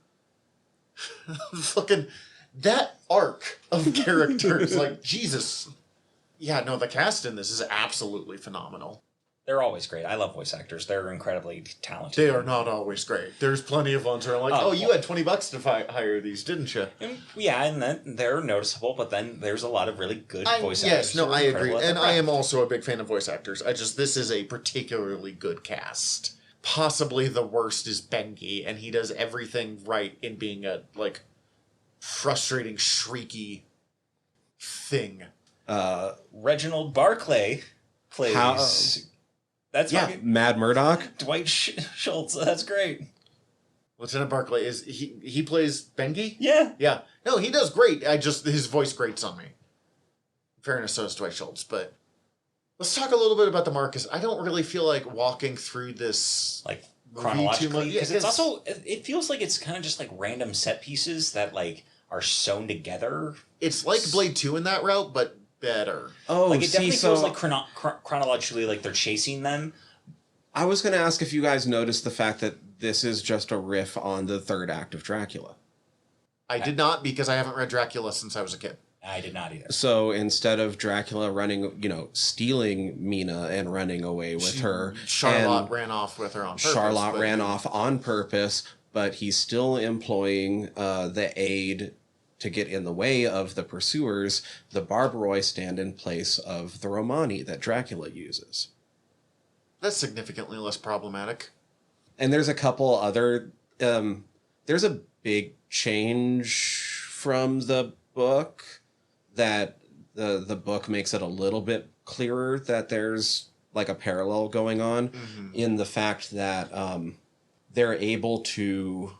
Fucking, that arc of characters, like, Jesus. Yeah, no, the cast in this is absolutely phenomenal. They're always great. I love voice actors. They're incredibly talented. They are not always great. There's plenty of ones where I'm like, you had $20 to hire these, didn't you? Yeah, and then they're noticeable, but then there's a lot of really good voice actors. Yes, no, who are I agree. incredible at And their I am craft. also a big fan of voice actors. This is a particularly good cast. Possibly the worst is Bengi, and he does everything right in being a, like, frustrating, shrieky thing. Reginald Barclay plays... That's fucking Mad Murdock. Dwight Schultz. That's great. Lieutenant Barclay is he plays Bengi? Yeah. Yeah. No, he does great. His voice grates on me. In fairness, so is Dwight Schultz, but let's talk a little bit about the Marcus. I don't really feel like walking through this Like movie too chronologically, much. because it's also it feels like it's kind of just like random set pieces that like are sewn together. It's like Blade 2 in that route, but better. Oh, Like it definitely so feels like chronologically like they're chasing them. I was going to ask if you guys noticed the fact that this is just a riff on the third act of Dracula. I did not, because I haven't read Dracula since I was a kid. I did not either. So instead of Dracula stealing Mina and running away with her, Charlotte ran off with her on purpose. Charlotte ran off on purpose, but he's still employing the aid to get in the way of the pursuers. The Barbaroi stand in place of the Romani that Dracula uses. That's significantly less problematic. And there's a couple other... there's a big change from the book that the book makes it a little bit clearer that there's like a parallel going on in the fact that they're able to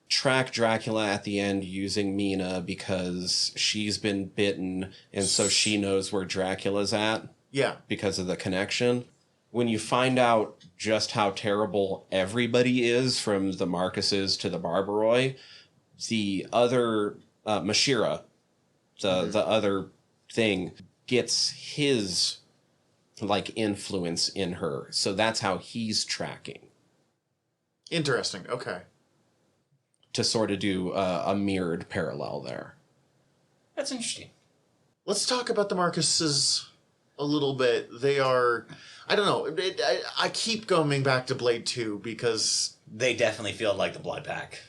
track Dracula at the end using Mina because she's been bitten and so she knows where Dracula's at. Yeah. Because of the connection. When you find out just how terrible everybody is, from the Marcuses to the Barbaroi, the other Mashira, the other thing, gets his like influence in her. So that's how he's tracking. Interesting. Okay. To sort of do a mirrored parallel there. That's interesting. Let's talk about the Marcuses a little bit. They are... I don't know. I keep going back to Blade 2 because... They definitely feel like the Blood Pack.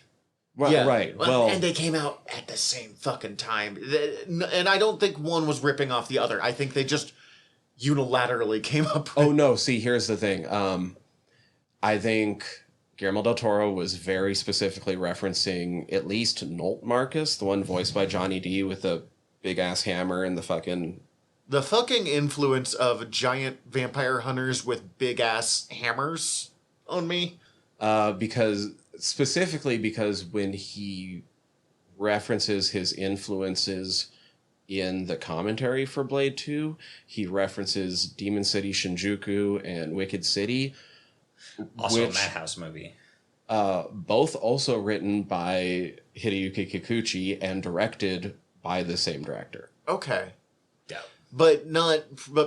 Well, yeah. Right. Well, and they came out at the same fucking time. And I don't think one was ripping off the other. I think they just unilaterally came up with... Oh, no. See, here's the thing. I think Guillermo del Toro was very specifically referencing at least Nolt Marcus, the one voiced by Johnny D with the big-ass hammer and the fucking... The fucking influence of giant vampire hunters with big-ass hammers on me. Specifically because when he references his influences in the commentary for Blade 2, he references Demon City Shinjuku and Wicked City. Also a Madhouse movie. Both also written by Hideyuki Kikuchi and directed by the same director. Okay. Yeah. But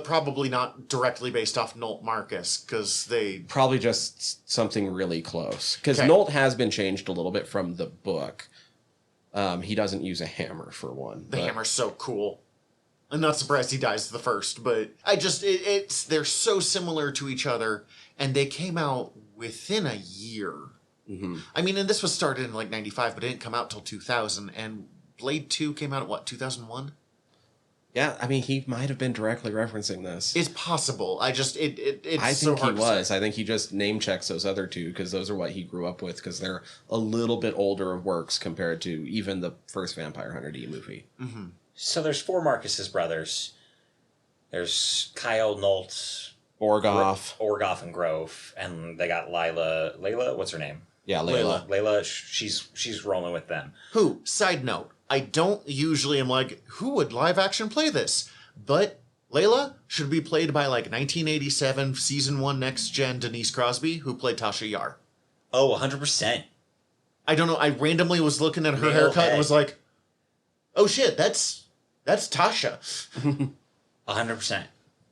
probably not directly based off Nolt Marcus, because they... Probably just something really close. Because Okay. Nolt has been changed a little bit from the book. He doesn't use a hammer, for one. The hammer's so cool. I'm not surprised he dies the first, but they're so similar to each other, and they came out within a year. Mm-hmm. I mean, and this was started in like 95, but it didn't come out till 2000, and Blade 2 came out at what, 2001? Yeah, I mean, he might have been directly referencing this. It's possible. I think he was. I think he just name checks those other two because those are what he grew up with, because they're a little bit older works compared to even the first Vampire Hunter D movie. Mm-hmm. So there's four Marcus's brothers. There's Kyle, Nolt, Orgoff, and Grove, and they got Layla, what's her name? Yeah, Layla. Layla, she's rolling with them. Who, side note, I don't usually am like, who would live action play this? But Layla should be played by like 1987 season 1 Next Gen Denise Crosby, who played Tasha Yar. Oh, 100%. I don't know, I randomly was looking at her Male haircut head. and was like, oh shit, that's Tasha. 100%.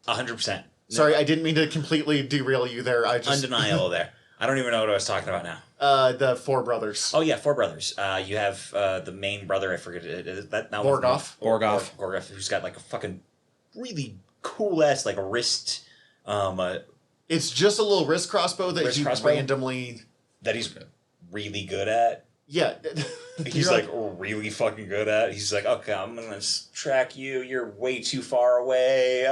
100%. Sorry, I didn't mean to completely derail you there. I just... Undeniable there. I don't even know what I was talking about now. The four brothers. Oh yeah, four brothers. You have the main brother. I forget it. Is that now? Orgoff, who's got like a fucking really cool ass like a wrist. It's just a little wrist crossbow that he crossbow? randomly... That he's really good at. Yeah. He's like really fucking good at. He's like, okay, I'm gonna track you. You're way too far away.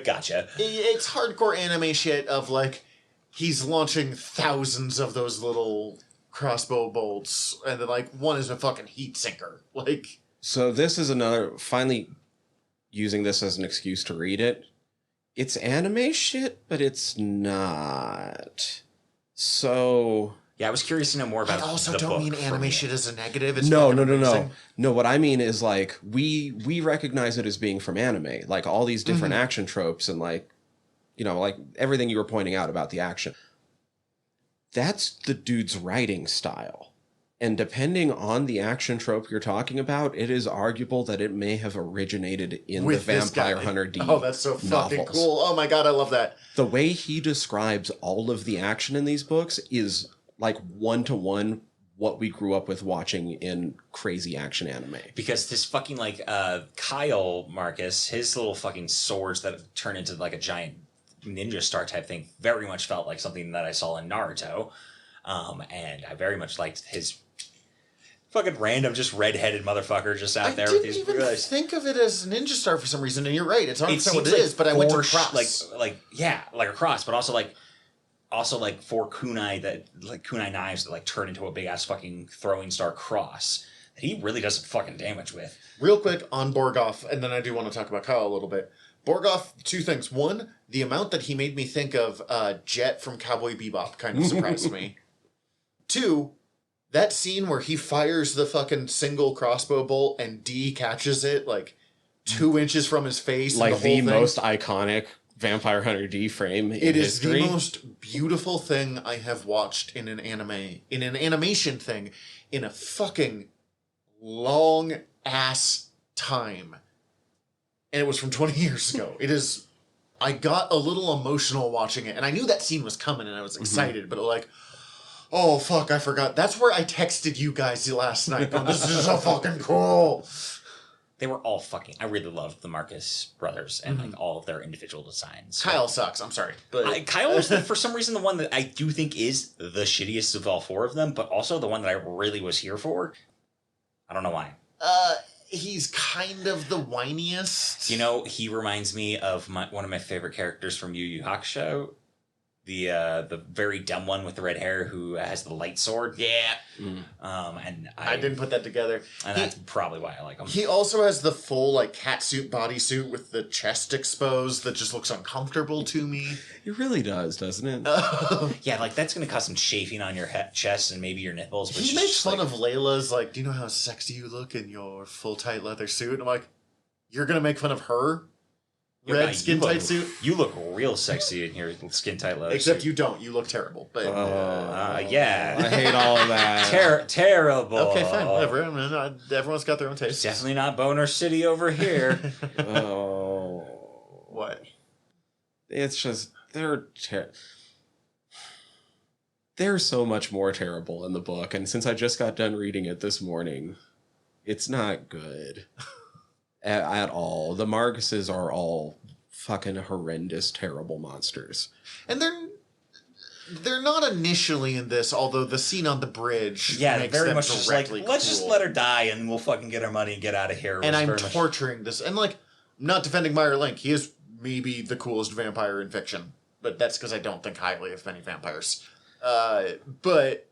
Gotcha. It's hardcore anime shit of like, he's launching thousands of those little crossbow bolts, and then like one is a fucking heat sinker. Like, So this is another, finally using this as an excuse to read it. It's anime shit, but it's not. So... Yeah, I was curious to know more about. I also the don't book mean from anime you. shit is a negative. It's No. fucking amazing. No, what I mean is like, we recognize it as being from anime. Like all these different action tropes and like, you know, like everything you were pointing out about the action. That's the dude's writing style. And depending on the action trope you're talking about, it is arguable that it may have originated in With the this Vampire guy. Hunter D Oh, that's so fucking novels. cool. Oh my god, I love that. The way he describes all of the action in these books is like 1-to-1 what we grew up with watching in crazy action anime. Because this fucking, like, Kyle Marcus, his little fucking swords that turn into, like, a giant ninja star type thing very much felt like something that I saw in Naruto. And I very much liked his fucking random, just redheaded motherfucker just out there with these... I didn't even think of it as Ninja Star for some reason, and you're right, it's not what it like is, but I went to cross. Like a cross, but also like 4 kunai knives that like turn into a big ass fucking throwing star cross that he really does some fucking damage with. Real quick on Borgoff, and then I do want to talk about Kyle a little bit. Borgoff, 2 things. 1, the amount that he made me think of Jet from Cowboy Bebop kind of surprised me. 2, that scene where he fires the fucking single crossbow bolt and D catches it like 2 inches from his face. Like and the whole thing. most iconic Vampire Hunter D frame in It is history. the most beautiful thing I have watched in an anime, in an animation thing, in a fucking long ass time. And it was from 20 years ago. It is... I got a little emotional watching it, and I knew that scene was coming, and I was excited, but like, oh fuck, I forgot. That's where I texted you guys last night, going, this is so fucking cool. They were all fucking... I really loved the Marcus brothers and like all of their individual designs. Kyle sucks, I'm sorry. But Kyle is, for some reason, the one that I do think is the shittiest of all 4 of them, but also the one that I really was here for. I don't know why. he's kind of the whiniest. You know, he reminds me of one of my favorite characters from Yu Yu Hakusho. The very dumb one with the red hair who has the light sword. Yeah. And I didn't put that together. And that's probably why I like him. He also has the full like catsuit bodysuit with the chest exposed that just looks uncomfortable to me. It really does, doesn't it? Yeah, like that's going to cause some chafing on your chest and maybe your nipples. He makes fun of Layla's like, do you know how sexy you look in your full tight leather suit? And I'm like, you're going to make fun of her? Red skin tight suit. You look real sexy in your skin tight leather. Except suit. you don't. You look terrible. But yeah, I hate all of that. Terrible. Okay, fine, whatever. I mean, everyone's got their own taste. Definitely not Boner City over here. Oh, what? It's just they're so much more terrible in the book, and since I just got done reading it this morning, it's not good. At all. The Marguses are all fucking horrendous, terrible monsters. And they're not initially in this, although the scene on the bridge makes very them much just like, let's just let her die and we'll fucking get our money and get out of here. And I'm torturing this. And like, I'm not defending Meyer Link. He is maybe the coolest vampire in fiction. But that's because I don't think highly of many vampires. But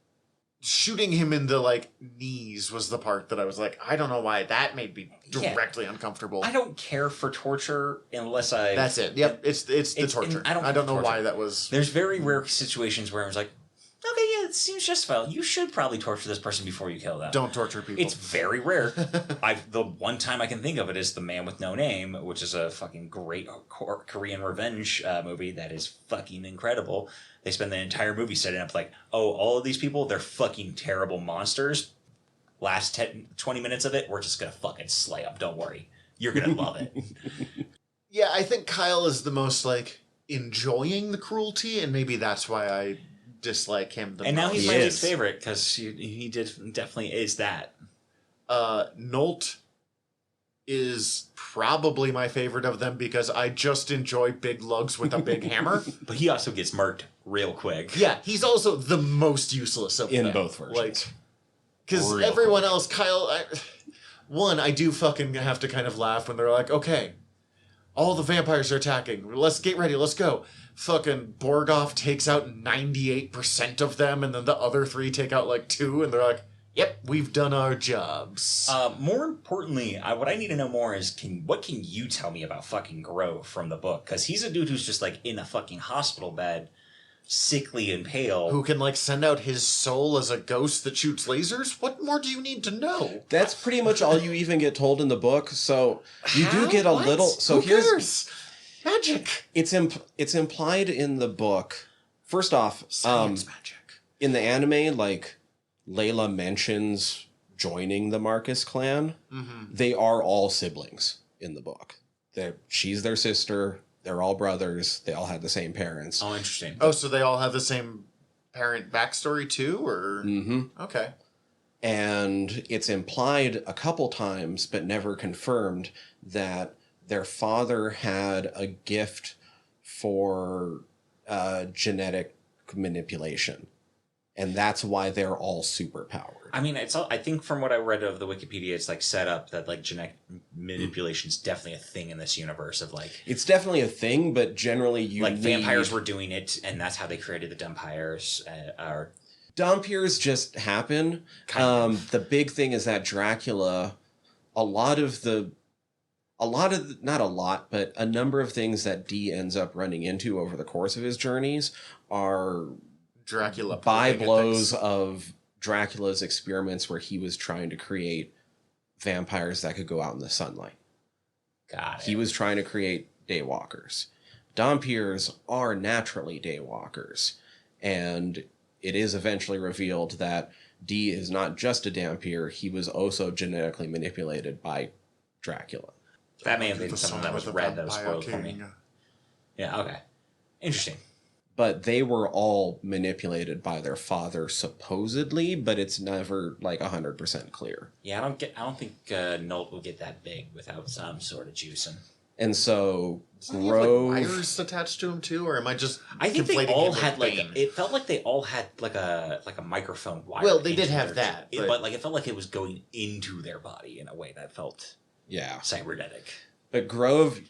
shooting him in the like knees was the part that I was like, I don't know why that made me directly uncomfortable. I don't care for torture unless I. That's it. Yep, it's the torture. I don't know why that was. There's very rare situations where I was like, okay, yeah, it seems justified. You should probably torture this person before you kill them. Don't torture people. It's very rare. The one time I can think of it is The Man with No Name, which is a fucking great Korean revenge movie that is fucking incredible. They spend the entire movie setting up like, oh, all of these people, they're fucking terrible monsters. Last 20 minutes of it, we're just going to fucking slay them. Don't worry. You're going to love it. Yeah, I think Kyle is the most, like, enjoying the cruelty, and maybe that's why I dislike him the most. And now he's my least favorite, because he definitely is that. Nolt is probably my favorite of them because I just enjoy big lugs with a big hammer. But he also gets murked real quick. Yeah, he's also the most useless of them. In both versions. Like, because everyone else, Kyle... I do fucking have to kind of laugh when they're like, okay, all the vampires are attacking. Let's get ready. Let's go. Fucking Borgoff takes out 98% of them, and then the other 3 take out like 2, and they're like, yep, we've done our jobs. More importantly, what I need to know more is, what can you tell me about fucking Grove from the book? Because he's a dude who's just like in a fucking hospital bed, sickly and pale. Who can like send out his soul as a ghost that shoots lasers? What more do you need to know? That's pretty much all you even get told in the book. So you do get a little. So Who cares? Magic. It's implied in the book. First off, Science magic. In the anime, like Layla mentions joining the Marcus clan. Mm-hmm. They are all siblings in the book. She's their sister. They're all brothers. They all had the same parents. Oh, interesting. Oh, so they all have the same parent backstory too, or? Mm-hmm. Okay. And it's implied a couple times, but never confirmed, that their father had a gift for genetic manipulation. And that's why they're all superpowered. I mean, I think from what I read of the Wikipedia, it's like set up that like genetic manipulation is definitely a thing in this universe of like. It's definitely a thing, but generally you like vampires were doing it, and that's how they created the Dumpires. Dompiers just happen. The big thing is that Dracula, a number of things that Dee ends up running into over the course of his journeys are Dracula byblows of Dracula's experiments where he was trying to create vampires that could go out in the sunlight. Got it. He was trying to create daywalkers. Dompiers are naturally daywalkers, and it is eventually revealed that Dee is not just a Dampier, he was also genetically manipulated by Dracula. That may have been something that was read that was spoiled for me. Yeah, okay. Interesting. But they were all manipulated by their father, supposedly, but it's never like 100% clear. Yeah, I don't think Nolt will get that big without some sort of juicing. And so Grove... Do you have, like, wires attached to him too, or am I just? I think they all had like it felt like they all had like a microphone wire. Well, they did have that, but like it felt like it was going into their body in a way that felt cybernetic. But Grove,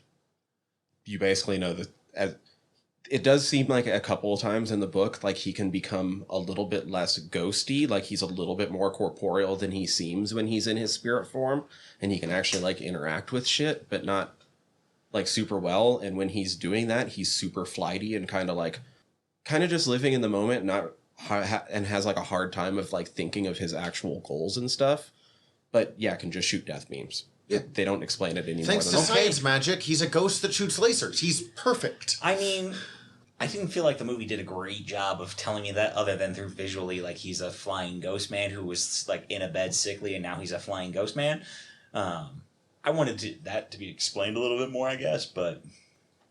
you basically know that it does seem like a couple of times in the book, like he can become a little bit less ghosty, like he's a little bit more corporeal than he seems when he's in his spirit form, and he can actually like interact with shit, but not like super well. And when he's doing that, he's super flighty and kind of just living in the moment, and has like a hard time of like thinking of his actual goals and stuff. But yeah, can just shoot death beams. Yeah. They don't explain it anymore. Thanks to science magic, he's a ghost that shoots lasers. He's perfect. I mean, I didn't feel like the movie did a great job of telling me that, other than through visually, like he's a flying ghost man who was like in a bed sickly, and now he's a flying ghost man. I wanted that to be explained a little bit more, I guess, but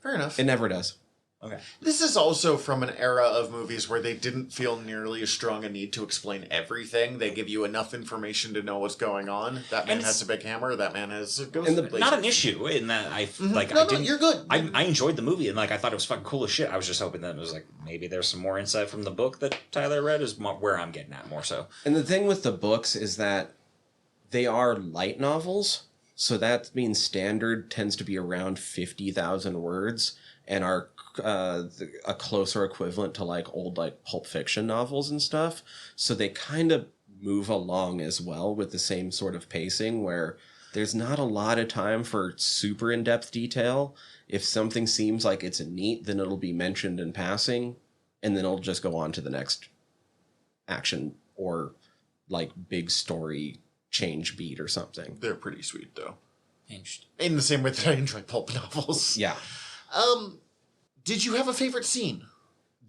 fair enough. It never does. Okay. This is also from an era of movies where they didn't feel nearly as strong a need to explain everything. They give you enough information to know what's going on. That man has a big hammer. That man has a ghost. Not an issue in that you're good. I enjoyed the movie, and like I thought it was fucking cool as shit. I was just hoping that it was like maybe there's some more insight from the book that Tyler read is where I'm getting at more so. And the thing with the books is that they are light novels, so that means standard tends to be around 50,000 words, and are a closer equivalent to like old like Pulp Fiction novels and stuff. So they kind of move along as well with the same sort of pacing, where there's not a lot of time for super in-depth detail. If something seems like it's neat, then it'll be mentioned in passing, and then it'll just go on to the next action or like big story change beat or something. They're pretty sweet though. Interesting. In the same way that I enjoy pulp novels. Yeah. Did you have a favorite scene?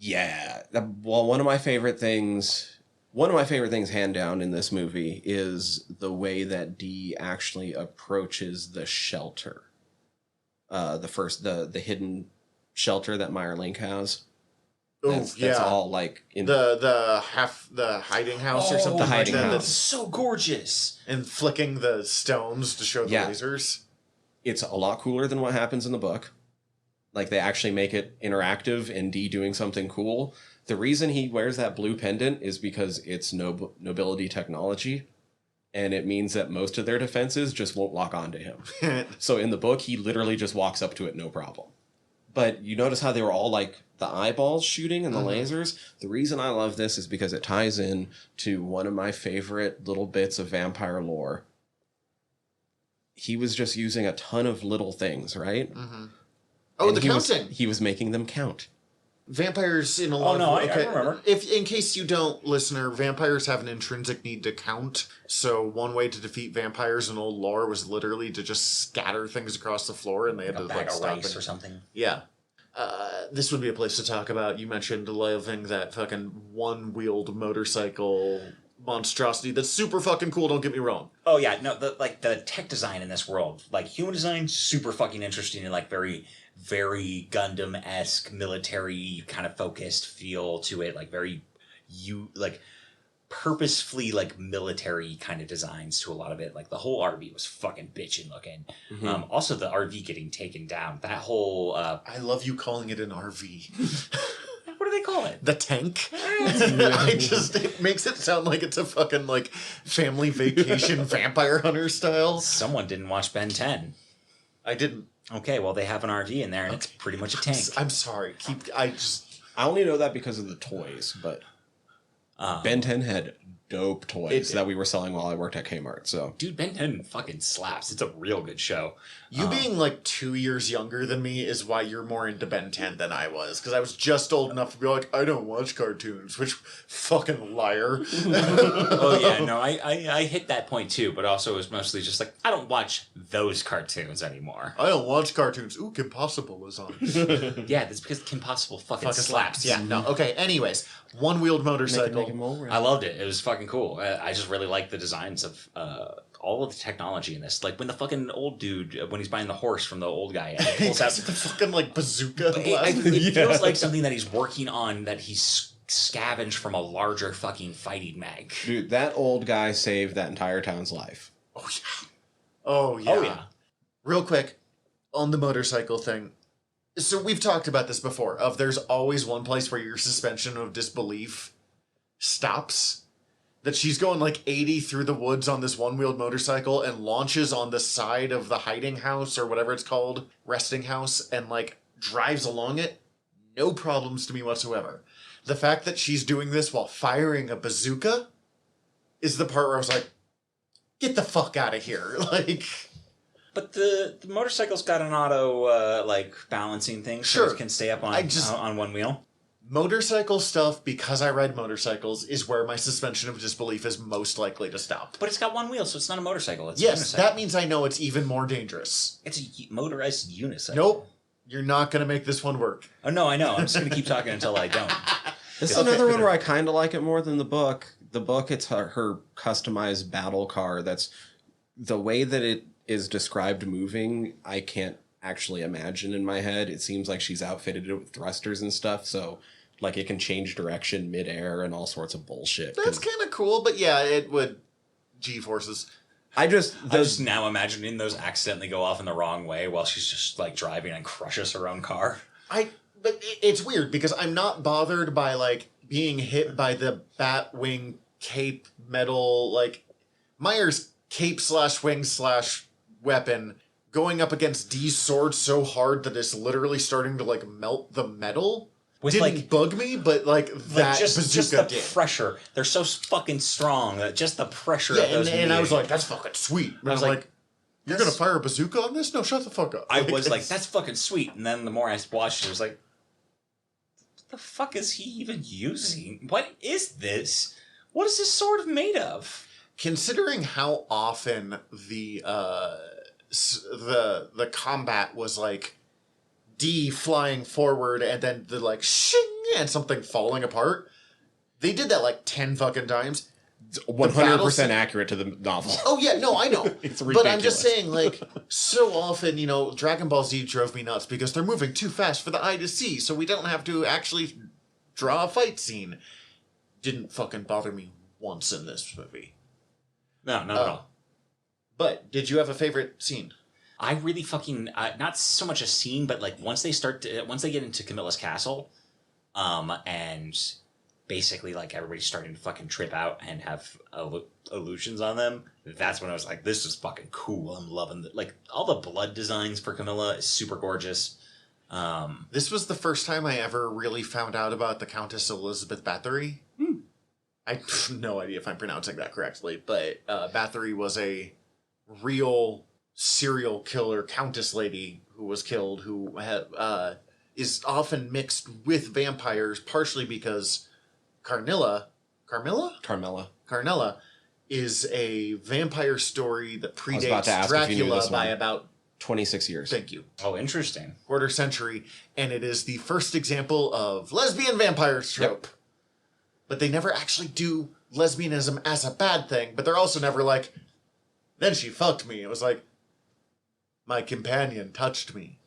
Yeah. Well, one of my favorite things hand down in this movie is the way that Dee actually approaches the shelter. The hidden shelter that Meyerlink has. That's all like in the hiding house or something like that. That's so gorgeous. And flicking the stones to show the lasers. It's a lot cooler than what happens in the book. Like, they actually make it interactive and Dee doing something cool. The reason he wears that blue pendant is because it's nobility technology, and it means that most of their defenses just won't lock onto him. So in the book, he literally just walks up to it, no problem. But you notice how they were all, like, the eyeballs shooting and the lasers? The reason I love this is because it ties in to one of my favorite little bits of vampire lore. He was just using a ton of little things, right? Mm-hmm. Oh, and the counting. He was making them count. Vampires in a lot of... I remember. In case you don't, listener, vampires have an intrinsic need to count. So one way to defeat vampires in old lore was literally to just scatter things across the floor, and they had to like stop rice or something. Yeah. This would be a place to talk about. You mentioned loving that fucking one-wheeled motorcycle monstrosity. That's super fucking cool, don't get me wrong. Oh yeah, no, the tech design in this world, like human design, super fucking interesting and like very, very Gundam-esque military kind of focused feel to it, like very purposefully like military kind of designs to a lot of it. Like the whole RV was fucking bitchin' looking. Also the RV getting taken down. That whole I love you calling it an RV. what do they call it? The tank. It makes it sound like it's a fucking like family vacation vampire hunter style. Someone didn't watch Ben 10. I didn't. Okay, well they have an RV in there and it's pretty much a tank. I'm sorry. I only know that because of the toys, but Ben 10 had dope toys that we were selling while I worked at Kmart. So, dude, Ben 10 fucking slaps. It's a real good show. You being like 2 years younger than me is why you're more into Ben 10 than I was. Because I was just old enough to be like, I don't watch cartoons. Which, fucking liar. Oh, yeah, no, I hit that point too. But also it was mostly just like, I don't watch those cartoons anymore. I don't watch cartoons. Ooh, Kim Possible was on. Yeah, that's because Kim Possible fucking slaps. Yeah, no. Okay, anyways. One-wheeled motorcycle. I loved it. It was fucking cool. I just really like the designs of all of the technology in this. Like when the fucking old dude, when he's buying the horse from the old guy, and he pulls out the fucking like bazooka. It feels like something that he's working on that he's scavenged from a larger fucking fighting mag. Dude, that old guy saved that entire town's life. Oh yeah. Oh yeah. Oh yeah. Real quick, on the motorcycle thing. So we've talked about this before, of there's always one place where your suspension of disbelief stops. That she's going like 80 through the woods on this one-wheeled motorcycle and launches on the side of the hiding house or whatever it's called, resting house, and like drives along it. No problems to me whatsoever. The fact that she's doing this while firing a bazooka is the part where I was like, get the fuck out of here. Like... But the motorcycle's got an auto like balancing thing, so it can stay up on one wheel. Motorcycle stuff, because I ride motorcycles, is where my suspension of disbelief is most likely to stop. But it's got one wheel, so it's not a motorcycle. It's yes, that means I know it's even more dangerous. It's a motorized unicycle. Nope, you're not going to make this one work. Oh no, I know. I'm just going to keep talking until I don't. This is another one where I kind of like it more than the book. The book, it's her customized battle car. That's the way that it is described moving, I can't actually imagine in my head. It seems like she's outfitted it with thrusters and stuff, so like it can change direction midair and all sorts of bullshit. That's kind of cool, but yeah, it would G-forces. I'm just now imagining those accidentally go off in the wrong way while she's just like driving and crushes her own car. But it's weird because I'm not bothered by like being hit by the bat wing cape metal, like Myers cape / wing / weapon going up against Dee's sword so hard that it's literally starting to like melt the metal. Didn't like, bug me, but like that just bazooka the pressure. They're so fucking strong that just the pressure of those and I was like, that's fucking sweet. And I was like, you're gonna fire a bazooka on this? No, shut the fuck up. I was like, that's fucking sweet. And then the more I watched it, I was like, what the fuck is he even using? What is this? What is this sword made of? Considering how often the combat was like D flying forward and then the like shing and something falling apart, they did that like 10 fucking times. 100% accurate to the novel. Oh yeah, no, I know. It's ridiculous. But I'm just saying, like, so often, you know, Dragon Ball Z drove me nuts because they're moving too fast for the eye to see, so we don't have to actually draw a fight scene. Didn't fucking bother me once in this movie. No, not at all. But did you have a favorite scene? I really fucking not so much a scene, but like once they get into Camilla's castle, and basically like everybody's starting to fucking trip out and have illusions on them. That's when I was like, this is fucking cool. I'm loving it. Like all the blood designs for Camilla is super gorgeous. This was the first time I ever really found out about the Countess Elizabeth Bathory. I have no idea if I'm pronouncing that correctly, but Bathory was a real serial killer countess lady who was killed, who is often mixed with vampires, partially because Carmilla is a vampire story that predates Dracula by about 26 years. Thank you. Oh, interesting. Quarter century, and it is the first example of lesbian vampire trope. Yep. But they never actually do lesbianism as a bad thing, but they're also never like, then she fucked me. It was like, my companion touched me.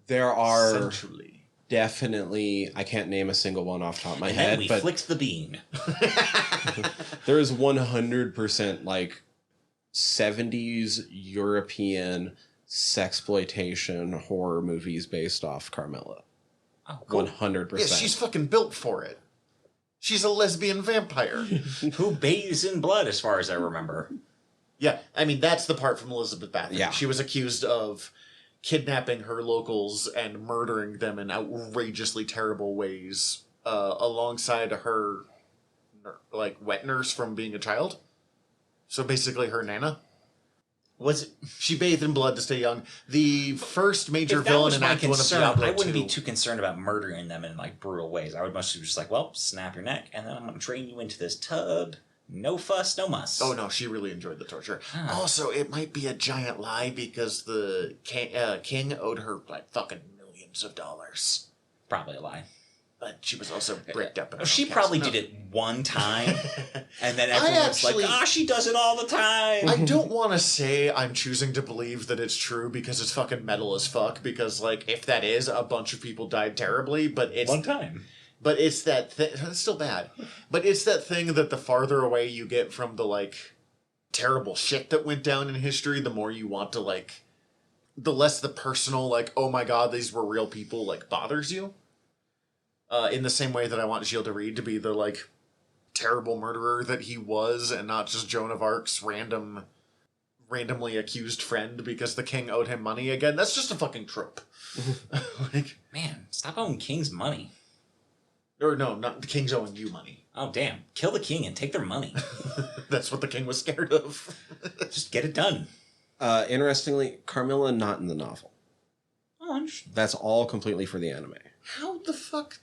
There are sensually. definitely, I can't name a single one off the top of my And head, then we but flicked the bean. there is 100% like 70s European sexploitation horror movies based off Carmilla. Oh, cool. 100%. Yeah, she's fucking built for it. She's a lesbian vampire. Who bathes in blood, as far as I remember. Yeah, I mean, that's the part from Elizabeth Bathory. Yeah. She was accused of kidnapping her locals and murdering them in outrageously terrible ways, alongside her, like, wet nurse from being a child. So basically her Nana. She bathed in blood to stay young. The first major If that villain was in my Act 1 of concern, Diablo I wouldn't 2. be too concerned about murdering them in like brutal ways. I would mostly just like, well, snap your neck, and then I'm going to drain you into this tub. No fuss, no muss. Oh no, she really enjoyed the torture. Huh. Also, it might be a giant lie because the king owed her like fucking millions of dollars. Probably a lie. But she was also bricked up. In her She own probably castle. did it one time, and then I everyone's actually- like, she does it all the time. I don't want to say I'm choosing to believe that it's true because it's fucking metal as fuck. Because like, if that is, a bunch of people died terribly. But it's One time. But it's that thing. It's still bad. But it's that thing that the farther away you get from the like terrible shit that went down in history, the more you want to like, the less the personal like, oh my god, these were real people like bothers you. In the same way that I want Gilles de Ride to be the like terrible murderer that he was, and not just Joan of Arc's randomly accused friend because the king owed him money again. That's just a fucking trope. Like, Man, stop owing kings money. or no, not the king's owing you money. Oh, damn. Kill the king and take their money. That's what the king was scared of. Just get it done. Interestingly, Carmilla not in the novel. Oh, interesting. That's all completely for the anime. How the fuck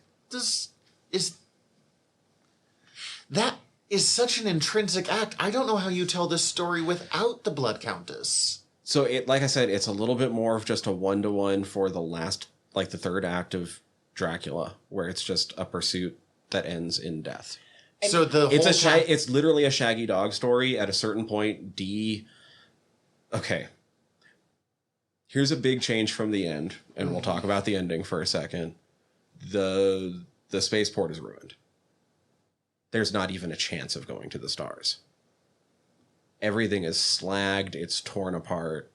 that is such an intrinsic act. I don't know how you tell this story without the Blood Countess. So it, like I said, it's a little bit more of just a 1-to-1 for the last, like the third act of Dracula, where it's just a pursuit that ends in death. So the It's whole it's literally a Shaggy Dog story. At a certain point, okay. Here's a big change from the end, and we'll talk about the ending for a second. The spaceport is ruined. There's not even a chance of going to the stars. Everything is slagged, it's torn apart.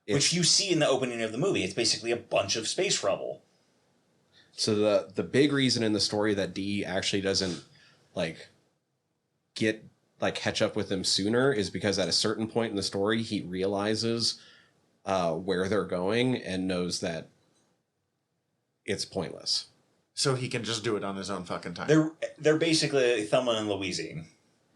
Which you see in the opening of the movie. It's basically a bunch of space rubble. So the big reason in the story that Dee actually doesn't like catch up with them sooner is because at a certain point in the story he realizes where they're going and knows that it's pointless. So he can just do it on his own fucking time. They're basically Thelma and Louise.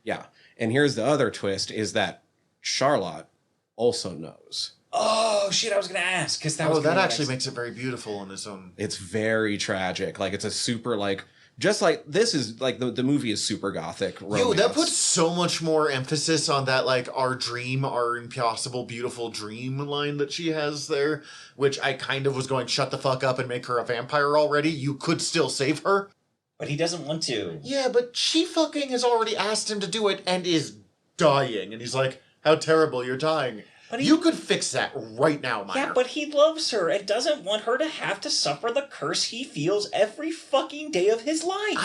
Yeah. And here's the other twist is that Charlotte also knows. Oh, shit, I was going to ask. Because that actually makes it very beautiful in his own... It's very tragic. Like, it's a super, like... Just like, this is, like, the movie is super gothic romance. Yo, that puts so much more emphasis on that, like, our impossible, beautiful dream line that she has there, which I kind of was going, shut the fuck up and make her a vampire already. You could still save her. But he doesn't want to. Yeah, but she fucking has already asked him to do it and is dying. And he's like, how terrible, you're dying. But you could fix that right now, Meyer. Yeah, but he loves her and doesn't want her to have to suffer the curse he feels every fucking day of his life.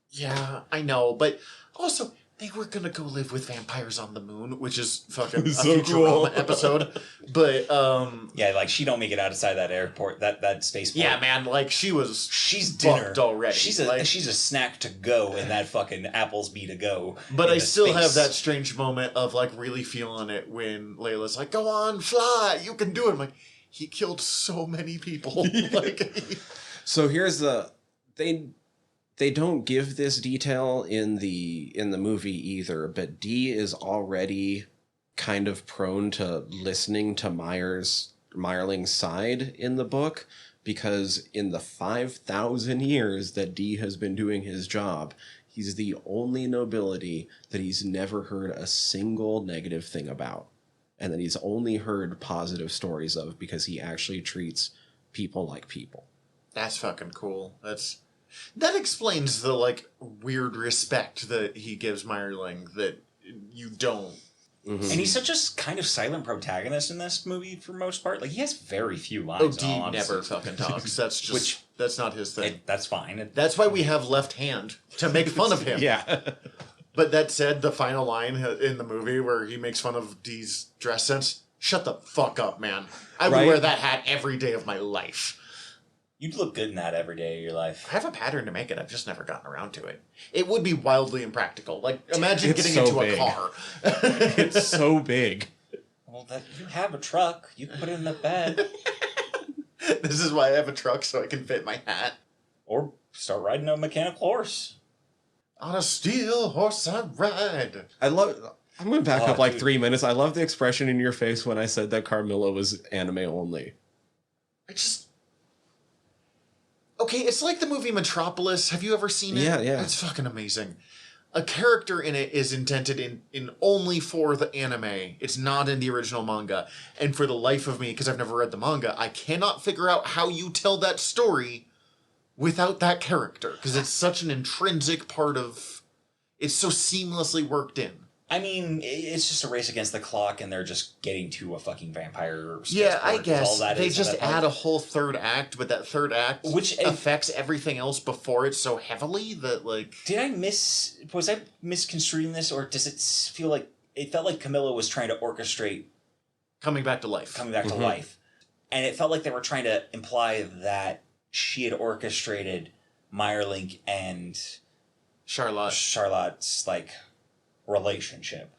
Yeah, I know, but also, they were gonna go live with vampires on the moon, which is fucking a So Futurama cool. episode. But, Yeah, like, she don't make it outside that airport, that spaceport. yeah, man, like, she's dinner fucked already. She's Like, a snack to go in that fucking Applesby to go. but in I the still have space. that strange moment of, like, really feeling it when Layla's like, go on, fly, you can do it. I'm like, he killed so many people. Like, So here's the... They don't give this detail in the movie either, but Dee is already kind of prone to listening to Meyerling's side in the book, because in the 5,000 years that Dee has been doing his job, he's the only nobility that he's never heard a single negative thing about, and that he's only heard positive stories of because he actually treats people like people. that's fucking cool. That explains the, like, weird respect that he gives Meyerling that you don't Mhm. And he's such a kind of silent protagonist in this movie for most part. Like, he has very few Oh, lines. D never fucking talks. That's just that's not his thing. That's fine. That's why we have Left Hand to make fun of him. Yeah. But that said, the final line in the movie where he makes fun of Dee's dress sense, shut the fuck up, man. I would Right? wear that hat every day of my life. You'd look good in that every day of your life. I have a pattern to make it. I've just never gotten around to it. It would be wildly impractical. Like, imagine It's getting so into big. a car. It's so big. Well, you have a truck. You can put it in the bed. This is why I have a truck, so I can fit my hat. Or start riding a mechanical horse. On a steel horse I ride. I'm going to back Oh, up like dude. 3 minutes. I love the expression in your face when I said that Carmilla was anime only. I just... Okay, it's like the movie Metropolis. Have you ever seen it? Yeah, yeah. It's fucking amazing. A character in it is intended in only for the anime. It's not in the original manga. And for the life of me, because I've never read the manga, I cannot figure out how you tell that story without that character. Because it's such an intrinsic part of... It's so seamlessly worked in. I mean, it's just a race against the clock, and they're just getting to a fucking vampire. Yeah, I sport, is guess. all that They is at just that point. add a whole third act, but that third act Which affects everything else before it so heavily that, like... Was I misconstruing this, or does it feel like it felt like Camilla was trying to orchestrate Coming back to life. coming back to life, and it felt like they were trying to imply that she had orchestrated Meyerlink and Charlotte's like relationship.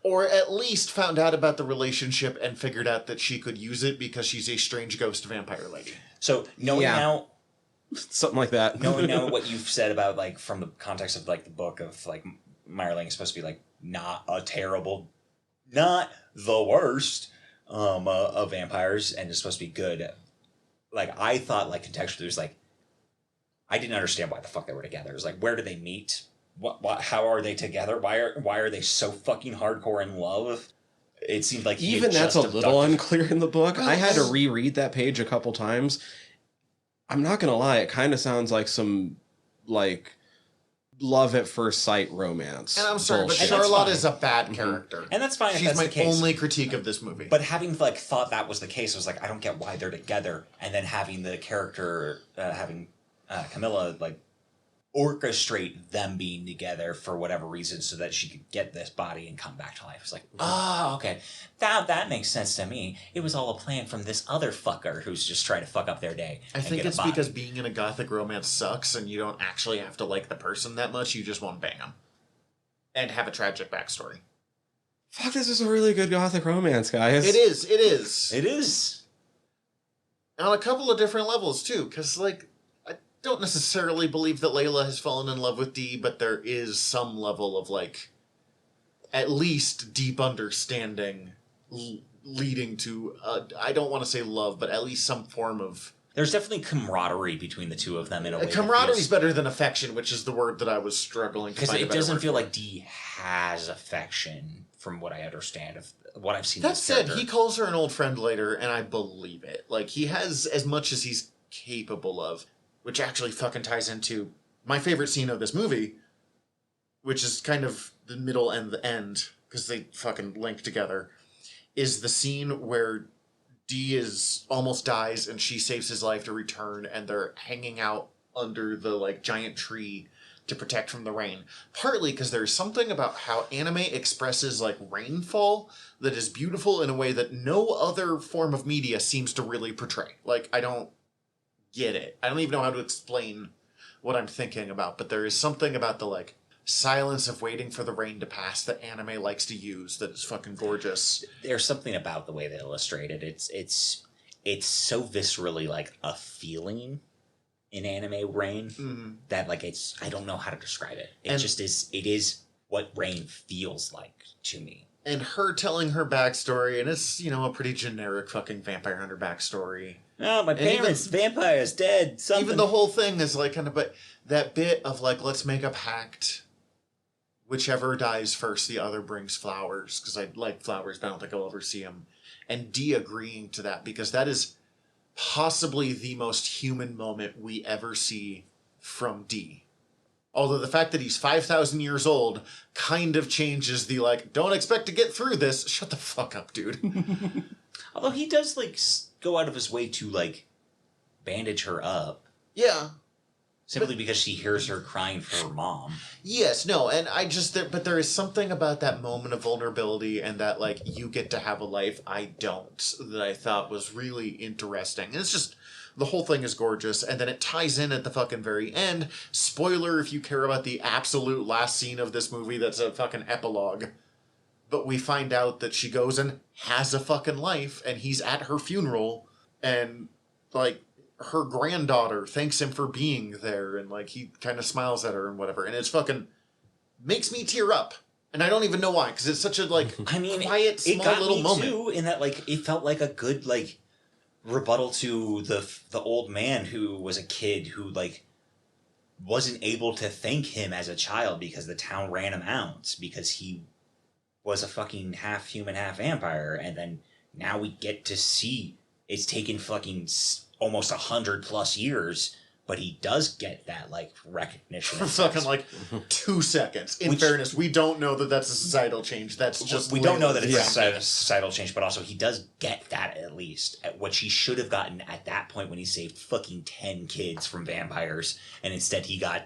Or at least found out about the relationship and figured out that she could use it because she's a strange ghost vampire lady. So knowing Yeah. now Something like that. knowing now what you've said about like from the context of like the book of like Meyerling is supposed to be like not the worst of vampires, and it's supposed to be good. Like, I thought, like, contextually, there's like, I didn't understand why the fuck they were together. It was like, where do they meet? What how are they together? Why are they so fucking hardcore in love? It seemed like he Even had that's a just little abducted- unclear in the book. Well, I had to reread that page a couple times. I'm not going to lie, it kind of sounds like some, like, love at first sight romance. And I'm sorry, bullshit. And that's but Charlotte fine. is a bad character. And that's fine if She's that's my the case. only critique of this movie. But having like thought that was the case, I was like, I don't get why they're together, and then having the character having Camilla like orchestrate them being together for whatever reason, so that she could get this body and come back to life. It's like, oh, okay, that makes sense to me. It was all a plan from this other fucker who's just trying to fuck up their day. I and think get a it's body. because being in a gothic romance sucks and you don't actually have to like the person that much. You just want to bang them. And have a tragic backstory. Fuck, this is a really good gothic romance, guys. It is. It is. It is. On a couple of different levels, too. Because, like, I don't necessarily believe that Layla has fallen in love with Dee, but there is some level of, like, at least deep understanding leading to, I don't want to say love, but at least some form of... There's definitely camaraderie between the two of them in a way. Camaraderie's better than affection, which is the word that I was struggling to because find a it better doesn't word feel for. like Dee has affection, from what I understand of what I've seen. That this said, character. he calls her an old friend later, and I believe it. Like, he has as much as he's capable of, which actually fucking ties into my favorite scene of this movie, which is kind of the middle and the end, because they fucking link together, is the scene where Dee almost dies, and she saves his life to return, and they're hanging out under the, like, giant tree to protect from the rain. Partly because there's something about how anime expresses, like, rainfall that is beautiful in a way that no other form of media seems to really portray. Like, I don't get it. I don't even know how to explain what I'm thinking about, but there is something about the, like, silence of waiting for the rain to pass that anime likes to use that is fucking gorgeous. There's something about the way they illustrate it. It's so viscerally like a feeling in anime rain that like I don't know how to describe it. It is what rain feels like to me. And her telling her backstory, and it's, you know, a pretty generic fucking vampire hunter backstory. Oh, my parents' vampire's dead. Even the whole thing is like kind of, but that bit of like, let's make a pact. Whichever dies first, the other brings flowers. Because I like flowers, but I don't think I'll ever see them. And Dee agreeing to that, because that is possibly the most human moment we ever see from Dee. Although the fact that he's 5,000 years old kind of changes the, like, don't expect to get through this. Shut the fuck up, dude. Although he does, like, go out of his way to, like, bandage her up. Yeah. Simply because she hears her crying for her mom. Yes, no, and but there is something about that moment of vulnerability and that, like, you get to have a life, I don't, that I thought was really interesting. And it's just, the whole thing is gorgeous, and then it ties in at the fucking very end. Spoiler if you care about the absolute last scene of this movie, that's a fucking epilogue. But we find out that she goes and has a fucking life, and he's at her funeral, and, like, her granddaughter thanks him for being there, and, like, he kind of smiles at her and whatever, and it's fucking makes me tear up. And I don't even know why, because it's such a, like, quiet, small it got little me moment. Too, in that, like, it felt like a good, like, rebuttal to the old man who was a kid who, like, wasn't able to thank him as a child because the town ran him out because he was a fucking half human, half vampire, and then now we get to see it's taken fucking almost 100+ years, but he does get that, like, recognition. For fucking, like, 2 seconds. In fairness, we don't know that that's a societal change. That's just... We don't know that it's a societal change, but also he does get that, at least, at what he should have gotten at that point when he saved fucking 10 kids from vampires, and instead he got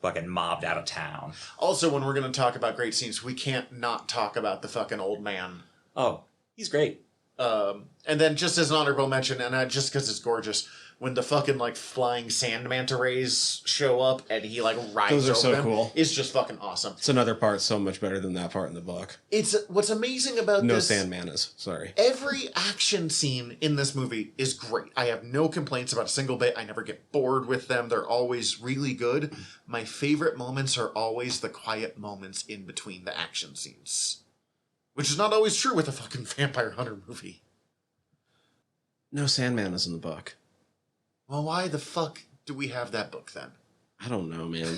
fucking mobbed out of town. Also, when we're going to talk about great scenes, we can't not talk about the fucking old man. Oh, he's great. And then just as an honorable mention, and just because it's gorgeous, when the fucking, like, flying sand manta rays show up and he, like, rides Those are over so them, cool. it's just fucking awesome. It's another part so much better than that part in the book. It's what's amazing about No this... sand manas, sorry. Every action scene in this movie is great. I have no complaints about a single bit. I never get bored with them. They're always really good. My favorite moments are always the quiet moments in between the action scenes. Which is not always true with a fucking Vampire Hunter movie. No sand manas in the book. Well, why the fuck do we have that book then? I don't know, man.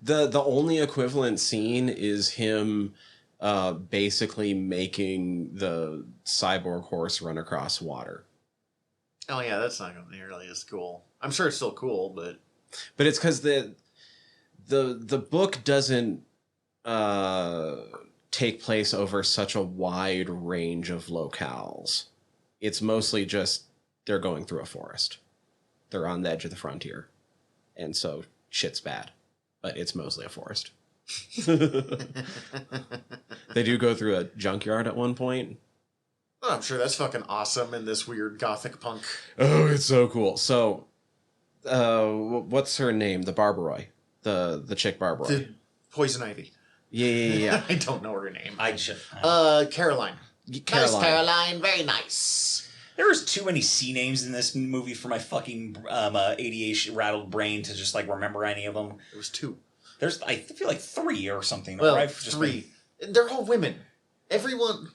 The only equivalent scene is him basically making the cyborg horse run across water. Oh yeah, that's not nearly as cool. I'm sure it's still cool, but it's because the book doesn't take place over such a wide range of locales. It's mostly just they're going through a forest. They're on the edge of the frontier. And so shit's bad. But it's mostly a forest. They do go through a junkyard at one point. oh, I'm sure that's fucking awesome in this weird gothic punk. Oh, it's so cool. So, what's her name? The Barbaroi. The chick Barbaroi. The Poison Ivy. Yeah. I don't know her name. Caroline. Nice, Caroline. Very nice. There was too many C names in this movie for my fucking ADHD rattled brain to just, like, remember any of them. It was 2. There's, I feel like 3 or something. Well, I've just 3. They're all women. Everyone.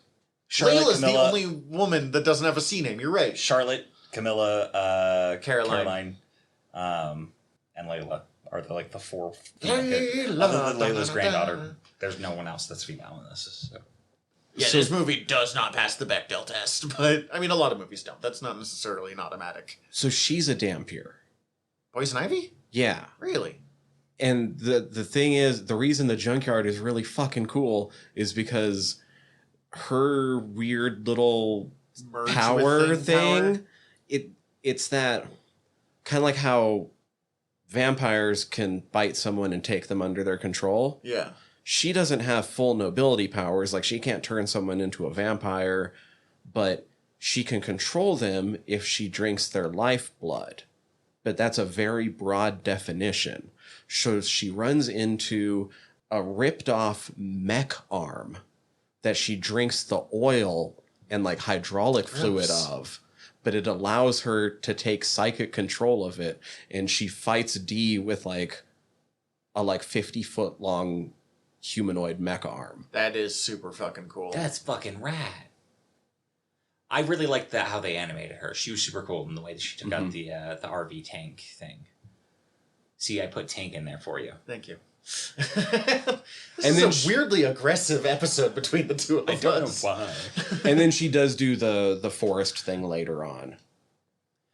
Charlotte, Layla's Camilla, the only woman that doesn't have a C name. You're right. Charlotte, Camilla, Caroline. and Layla are the, like, the 4. Layla, Other than Layla's granddaughter, there's no one else that's female in this. So. Yeah, this movie does not pass the Bechdel test, but, I mean, a lot of movies don't. That's not necessarily an automatic. So she's a Dampier. Poison Ivy? Yeah. Really? And the thing is, the reason the junkyard is really fucking cool is because her weird little Merge power with thing, power. it's that kind of like how vampires can bite someone and take them under their control. Yeah. She doesn't have full nobility powers. Like, she can't turn someone into a vampire, but she can control them if she drinks their lifeblood. But that's a very broad definition. So she runs into a ripped off mech arm that she drinks the oil and, like, hydraulic fluid of. But it allows her to take psychic control of it. And she fights D with, like, a, like, 50-foot long humanoid mech arm. That is super fucking cool. That's fucking rad. I really liked that how they animated her. She was super cool in the way that she took out the RV tank thing. See, I put tank in there for you. Thank you. This is a weirdly aggressive episode between the two of us. I don't know why. And then she does do the forest thing later on.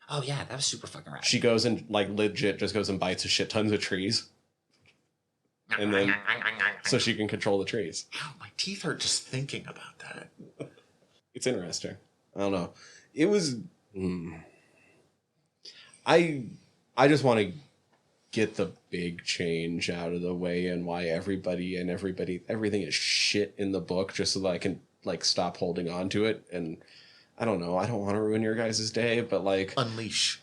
Oh yeah, that was super fucking rad. She goes and like legit just goes and bites a shit tons of trees, and then so she can control the trees. Ow, my teeth hurt just thinking about that. It's interesting. I don't know. It was. I just want to get the big change out of the way and why everything is shit in the book, just so that I can like stop holding on to it. And I don't know. I don't want to ruin your guys' day, but like Unleash.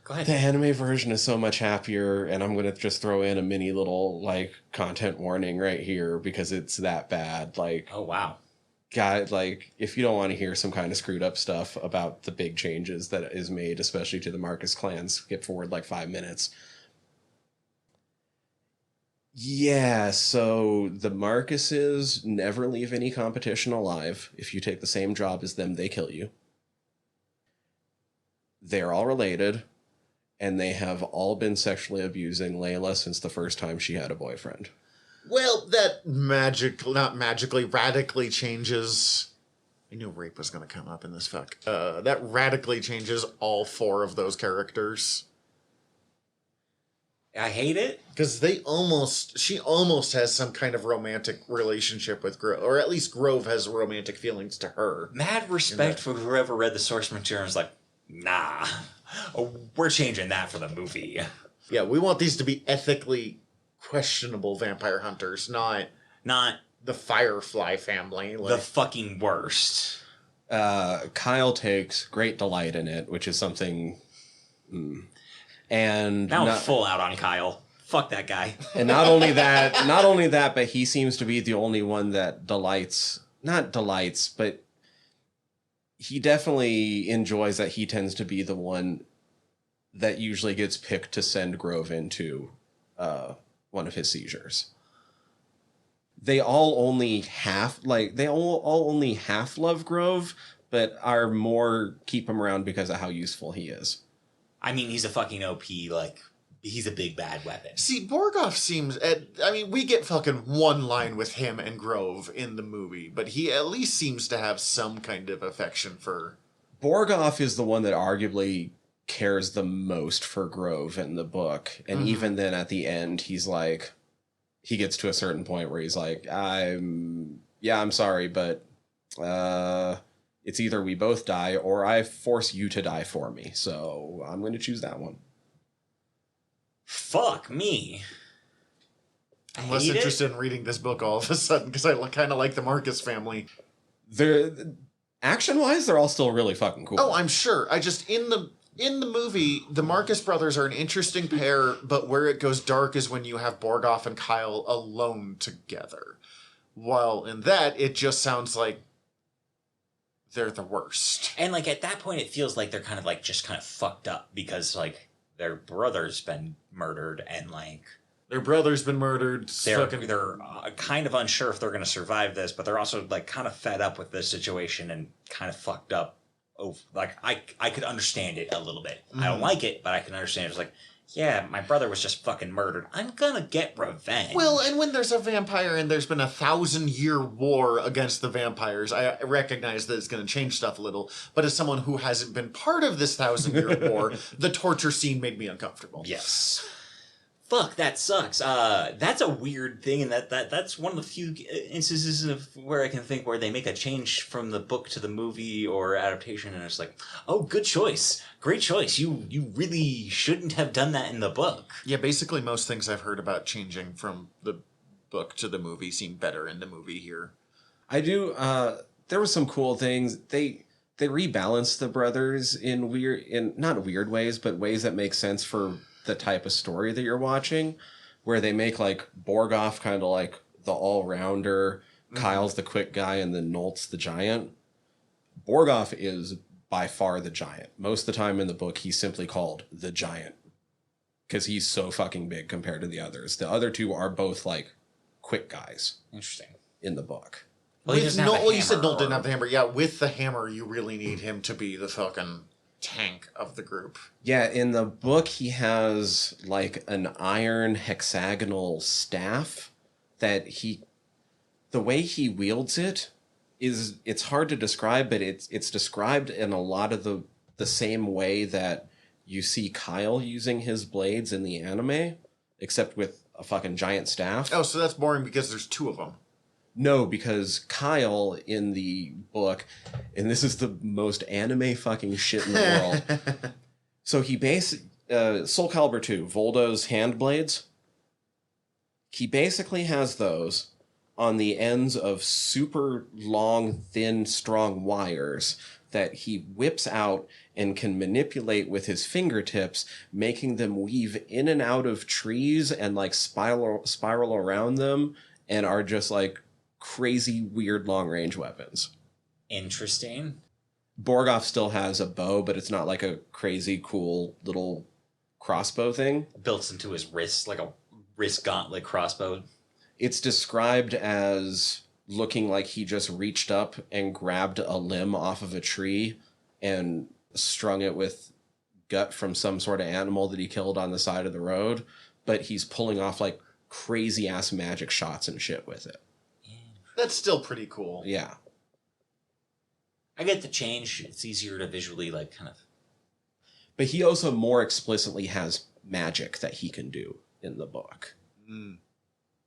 Go ahead. the anime version is so much happier, and I'm gonna just throw in a mini little like content warning right here because it's that bad. Like, Oh wow. God, like if you don't want to hear some kind of screwed up stuff about the big changes that is made, especially to the Marcus clan, skip forward like 5 minutes. Yeah, so the Marcuses never leave any competition alive. If you take the same job as them, they kill you. They're all related, and they have all been sexually abusing Layla since the first time she had a boyfriend. Well, that radically changes. I knew rape was going to come up in this fuck. That radically changes all 4 of those characters. I hate it. Because she almost has some kind of romantic relationship with Grove, or at least Grove has romantic feelings to her. Mad respect for whoever read the source material and was like, nah, we're changing that for the movie. Yeah, we want these to be ethically questionable vampire hunters, not the Firefly family. The fucking worst. Kyle takes great delight in it, which is something... And now I'm full out on Kyle. Fuck that guy. And not only that, but he seems to be the only one that not delights, but he definitely enjoys that he tends to be the one that usually gets picked to send Grove into one of his seizures. They all only half love Grove, but are more keep him around because of how useful he is. I mean, he's a fucking OP, like, he's a big bad weapon. See, Borgoff seems... we get fucking one line with him and Grove in the movie, but he at least seems to have some kind of affection for... Borgoff is the one that arguably cares the most for Grove in the book. And even then at the end, he's like... He gets to a certain point where he's like, I'm sorry, but... it's either we both die or I force you to die for me. So I'm going to choose that one. Fuck me. I'm less interested in reading this book all of a sudden because I kind of like the Marcus family. Action-wise, they're all still really fucking cool. Oh, I'm sure. I just, in the movie, the Marcus brothers are an interesting pair, but where it goes dark is when you have Borgoff and Kyle alone together. While in that, it just sounds like they're the worst. And, like, at that point, it feels like they're kind of, like, just kind of fucked up because, like, their brother's been murdered and, like... Their brother's been murdered. They're kind of unsure if they're going to survive this, but they're also, like, kind of fed up with this situation and kind of fucked up. Oh, like, I could understand it a little bit. I don't like it, but I can understand it. It's like, yeah, my brother was just fucking murdered. I'm gonna get revenge. Well, and when there's a vampire and there's been a 1,000-year war against the vampires, I recognize that it's going to change stuff a little. But as someone who hasn't been part of this 1,000-year war, the torture scene made me uncomfortable. Yes. Fuck, that sucks. That's a weird thing, and that's one of the few instances of where I can think where they make a change from the book to the movie or adaptation, and it's like, oh, good choice. Great choice. You really shouldn't have done that in the book. Yeah, basically most things I've heard about changing from the book to the movie seem better in the movie here. I do. There were some cool things. They rebalanced the brothers in not weird ways, but ways that make sense for the type of story that you're watching, where they make like Borgoff kind of like the all-rounder, Kyle's the quick guy, and then Nolt's the giant. Borgoff is by far the giant. Most of the time in the book, he's simply called the giant because he's so fucking big compared to the others. The other two are both like quick guys. Interesting. In the book. Well, he doesn't have a hammer, you said Nolt didn't have the hammer. Yeah, with the hammer, you really need him to be the fucking tank of the group. Yeah, in the book he has like an iron hexagonal staff that the way he wields it's hard to describe, but it's described in a lot of the same way that you see Kyle using his blades in the anime, except with a fucking giant staff. Oh, so that's boring because there's two of them. No, because Kyle in the book, and this is the most anime fucking shit in the world. So he Soul Calibur 2, Voldo's hand blades. He basically has those on the ends of super long, thin, strong wires that he whips out and can manipulate with his fingertips, making them weave in and out of trees and like spiral around them, and are just like crazy, weird long-range weapons. Interesting. Borgoff still has a bow, but it's not like a crazy, cool little crossbow thing. Built into his wrist, like a wrist gauntlet crossbow. It's described as looking like he just reached up and grabbed a limb off of a tree and strung it with gut from some sort of animal that he killed on the side of the road, but he's pulling off like crazy ass magic shots and shit with it. That's still pretty cool. Yeah. I get the change. It's easier to visually like kind of. But he also more explicitly has magic that he can do in the book. Mm.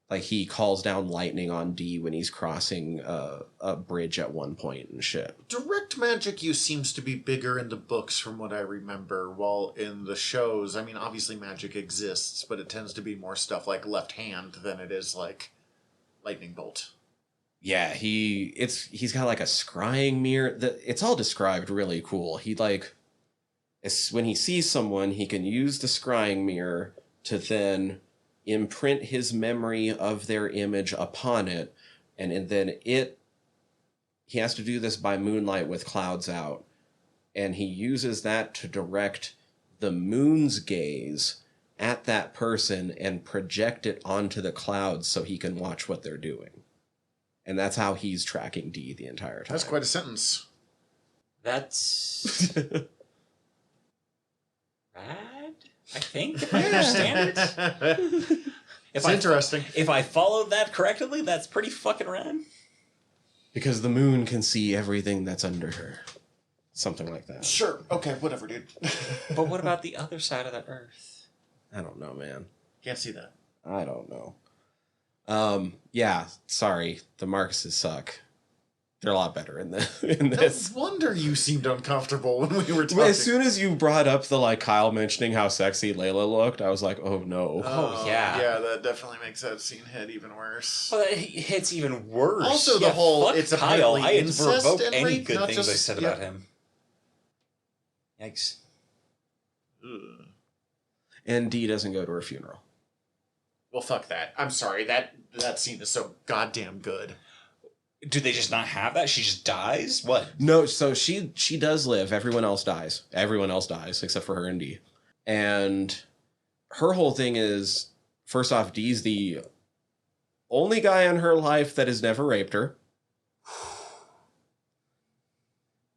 Like he calls down lightning on D when he's crossing a bridge at one point and shit. Direct magic use seems to be bigger in the books from what I remember, while in the shows, I mean, obviously magic exists, but it tends to be more stuff like left hand than it is like lightning bolt. Yeah, he's got like a scrying mirror. It's all described really cool. He like, when he sees someone, he can use the scrying mirror to then imprint his memory of their image upon it, and then he has to do this by moonlight with clouds out, and he uses that to direct the moon's gaze at that person and project it onto the clouds so he can watch what they're doing. And that's how he's tracking D the entire time. That's quite a sentence. That's rad, I think, if I understand it. It's interesting. If I followed that correctly, that's pretty fucking rad. Because the moon can see everything that's under her. Something like that. Sure. Okay, whatever, dude. But what about the other side of the earth? I don't know, man. Can't see that. I don't know. Yeah, sorry. The Marcuses suck. They're a lot better in this. No wonder you seemed uncomfortable when we were talking. As soon as you brought up the like Kyle mentioning how sexy Layla looked, I was like, oh no. Oh, yeah. Yeah, that definitely makes that scene hit even worse. Well, it hits even worse. Also, the whole fuck it's Kyle. apparently I had incest revoked and any rape, good not things I just- said yeah. about him. Yikes. Ugh. And Dee doesn't go to her funeral. Well, fuck that. I'm sorry. That scene is so goddamn good. Do they just not have that? She just dies? What? No, so she does live. Everyone else dies. Everyone else dies except for her and Dee. And her whole thing is, first off, Dee's the only guy in her life that has never raped her.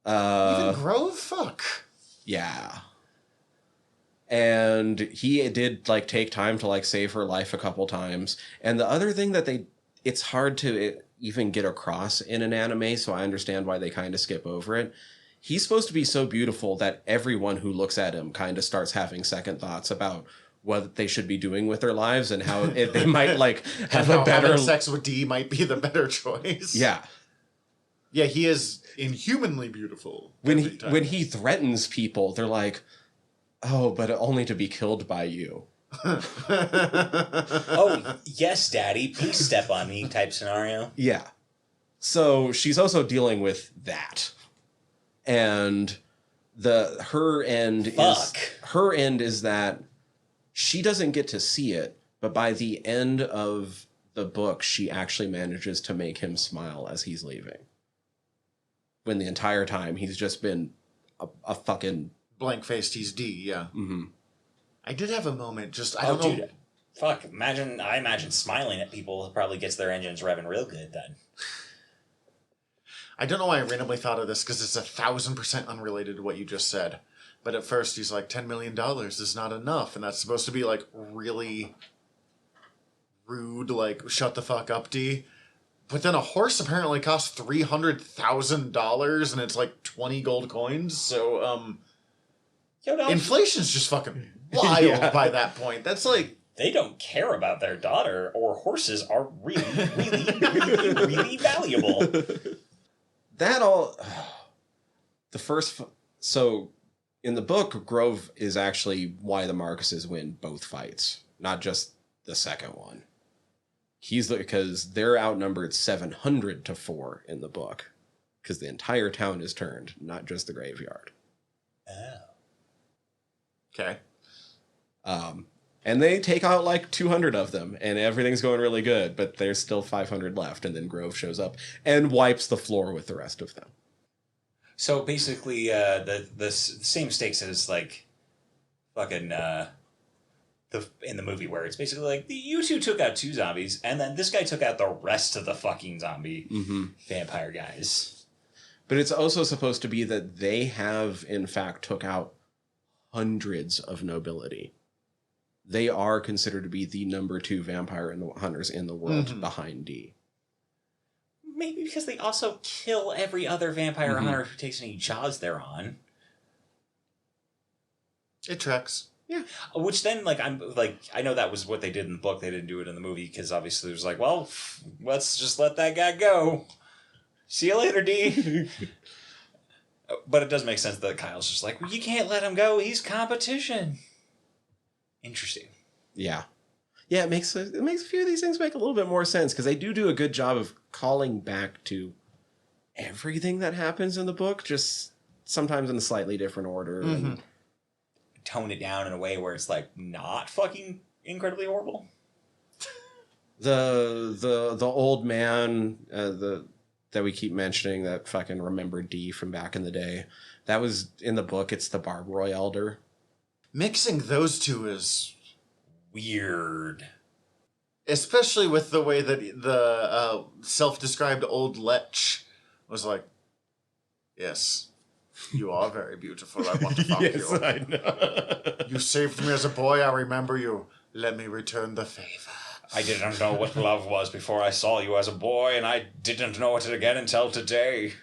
Even Grove? Fuck. Yeah. And he did like take time to like save her life a couple times. And the other thing that it's hard to even get across in an anime, so I understand why they kind of skip over it. He's supposed to be so beautiful that everyone who looks at him kind of starts having second thoughts about what they should be doing with their lives and how they might like have a better having sex with D might be the better choice. Yeah. Yeah, he is inhumanly beautiful. When every time. when he threatens people, they're like, "Oh, but only to be killed by you." Oh, yes, Daddy, please step on me type scenario. Yeah. So she's also dealing with that. And her end is that she doesn't get to see it, but by the end of the book, she actually manages to make him smile as he's leaving. When the entire time he's just been a fucking blank-faced, he's D, yeah. Mm-hmm. I did have a moment, I don't know. Dude, fuck, I imagine smiling at people probably gets their engines revving real good then. I don't know why I randomly thought of this, because it's 1,000% unrelated to what you just said. But at first he's like, $10 million is not enough, and that's supposed to be like really rude, like, shut the fuck up, D. But then a horse apparently costs $300,000, and it's like 20 gold coins, so, Yo, no, Inflation's just fucking wild by that point. That's like... they don't care about their daughter, or horses are really, really valuable. That all... The first... So, in the book, Grove is actually why the Marcuses win both fights, not just the second one. Because they're outnumbered 700-4 in the book. Because the entire town is turned, not just the graveyard. Oh. Okay. And they take out like 200 of them, and everything's going really good, but there's still 500 left, and then Grove shows up and wipes the floor with the rest of them. So basically, the same stakes as like fucking in the movie, where it's basically like you two took out 2 zombies, and then this guy took out the rest of the fucking zombie vampire guys. But it's also supposed to be that they have, in fact, took out hundreds of nobility. They are considered to be the number 2 vampire hunters in the world behind D. Maybe because they also kill every other vampire hunter who takes any jobs they're on. It tracks. Yeah. Which then, like, I know that was what they did in the book. They didn't do it in the movie because obviously it was like, well, let's just let that guy go. See you later, D. But it does make sense that Kyle's just like, well, you can't let him go. He's competition. Interesting. Yeah. Yeah, it makes a few of these things make a little bit more sense, because they do a good job of calling back to everything that happens in the book, just sometimes in a slightly different order. And tone it down in a way where it's like not fucking incredibly horrible. The old man that we keep mentioning that fucking remembered D from back in the day, that was in the book. It's the Barbroy Elder. Mixing those two is weird, especially with the way that the self-described old lech was like, yes, you are very beautiful. I want to fuck yes, you. I know. You saved me as a boy. I remember you. Let me return the favor. I didn't know what love was before I saw you as a boy, and I didn't know it again until today.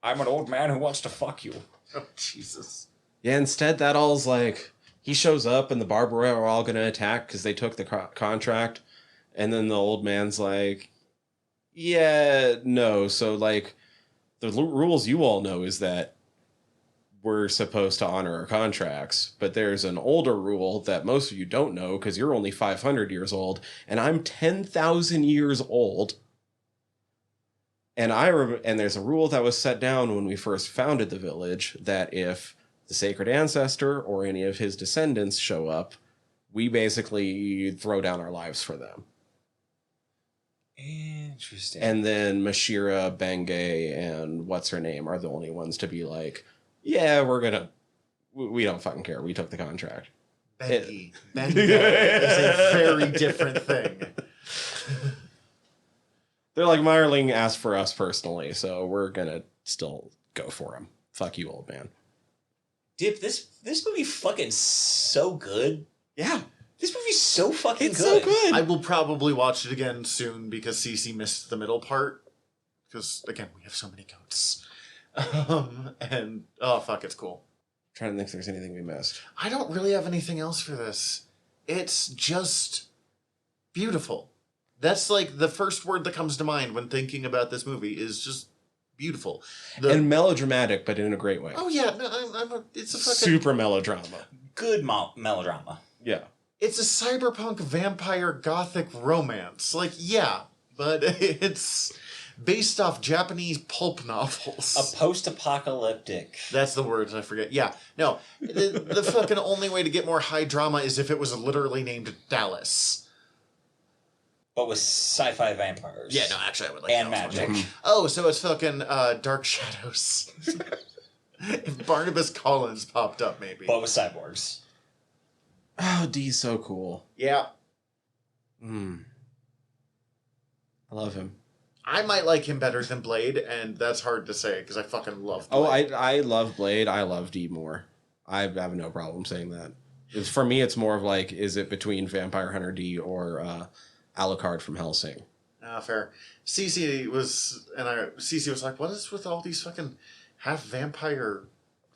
I'm an old man who wants to fuck you. Oh, Jesus. Yeah, instead that all's like, he shows up and the Barbara are all going to attack because they took the contract. And then the old man's like, yeah, no. So, like, the rules you all know is that we're supposed to honor our contracts. But there's an older rule that most of you don't know because you're only 500 years old. And I'm 10,000 years old. And and there's a rule that was set down when we first founded the village that if the sacred ancestor or any of his descendants show up, we basically throw down our lives for them. Interesting. And then Mashira, Bengay, and what's her name are the only ones to be like, yeah, we don't fucking care. We took the contract. Bengay is a very different thing. They're like, Meyerling asked for us personally, so we're gonna still go for him. Fuck you, old man. Dude, this movie fucking so good. Yeah. This movie's so fucking It's good. so good. I will probably watch it again soon because Cece missed the middle part. Because, again, we have so many goats. And, oh, fuck, it's cool. I'm trying to think if there's anything we missed. I don't really have anything else for this. It's just beautiful. That's like the first word that comes to mind when thinking about this movie is just beautiful. And melodramatic, but in a great way. Oh, yeah, no, it's a fucking... Super melodrama. Good melodrama. Yeah. It's a cyberpunk vampire gothic romance. Like, yeah, but it's based off Japanese pulp novels. A post-apocalyptic. That's the words I forget. Yeah, no, the fucking only way to get more high drama is if it was literally named Dallas. But with sci-fi vampires. Yeah, no, actually I would like and that magic. one. Oh, so it's fucking Dark Shadows. If Barnabas Collins popped up, maybe. But with cyborgs. Oh, D's so cool. Yeah. I love him. I might like him better than Blade, and that's hard to say, because I fucking love Blade. Oh, I love Blade. I love D more. I have no problem saying that. For me, it's more of like, is it between Vampire Hunter D or Alucard from Hellsing? Fair. Cece was like, what is with all these fucking half vampire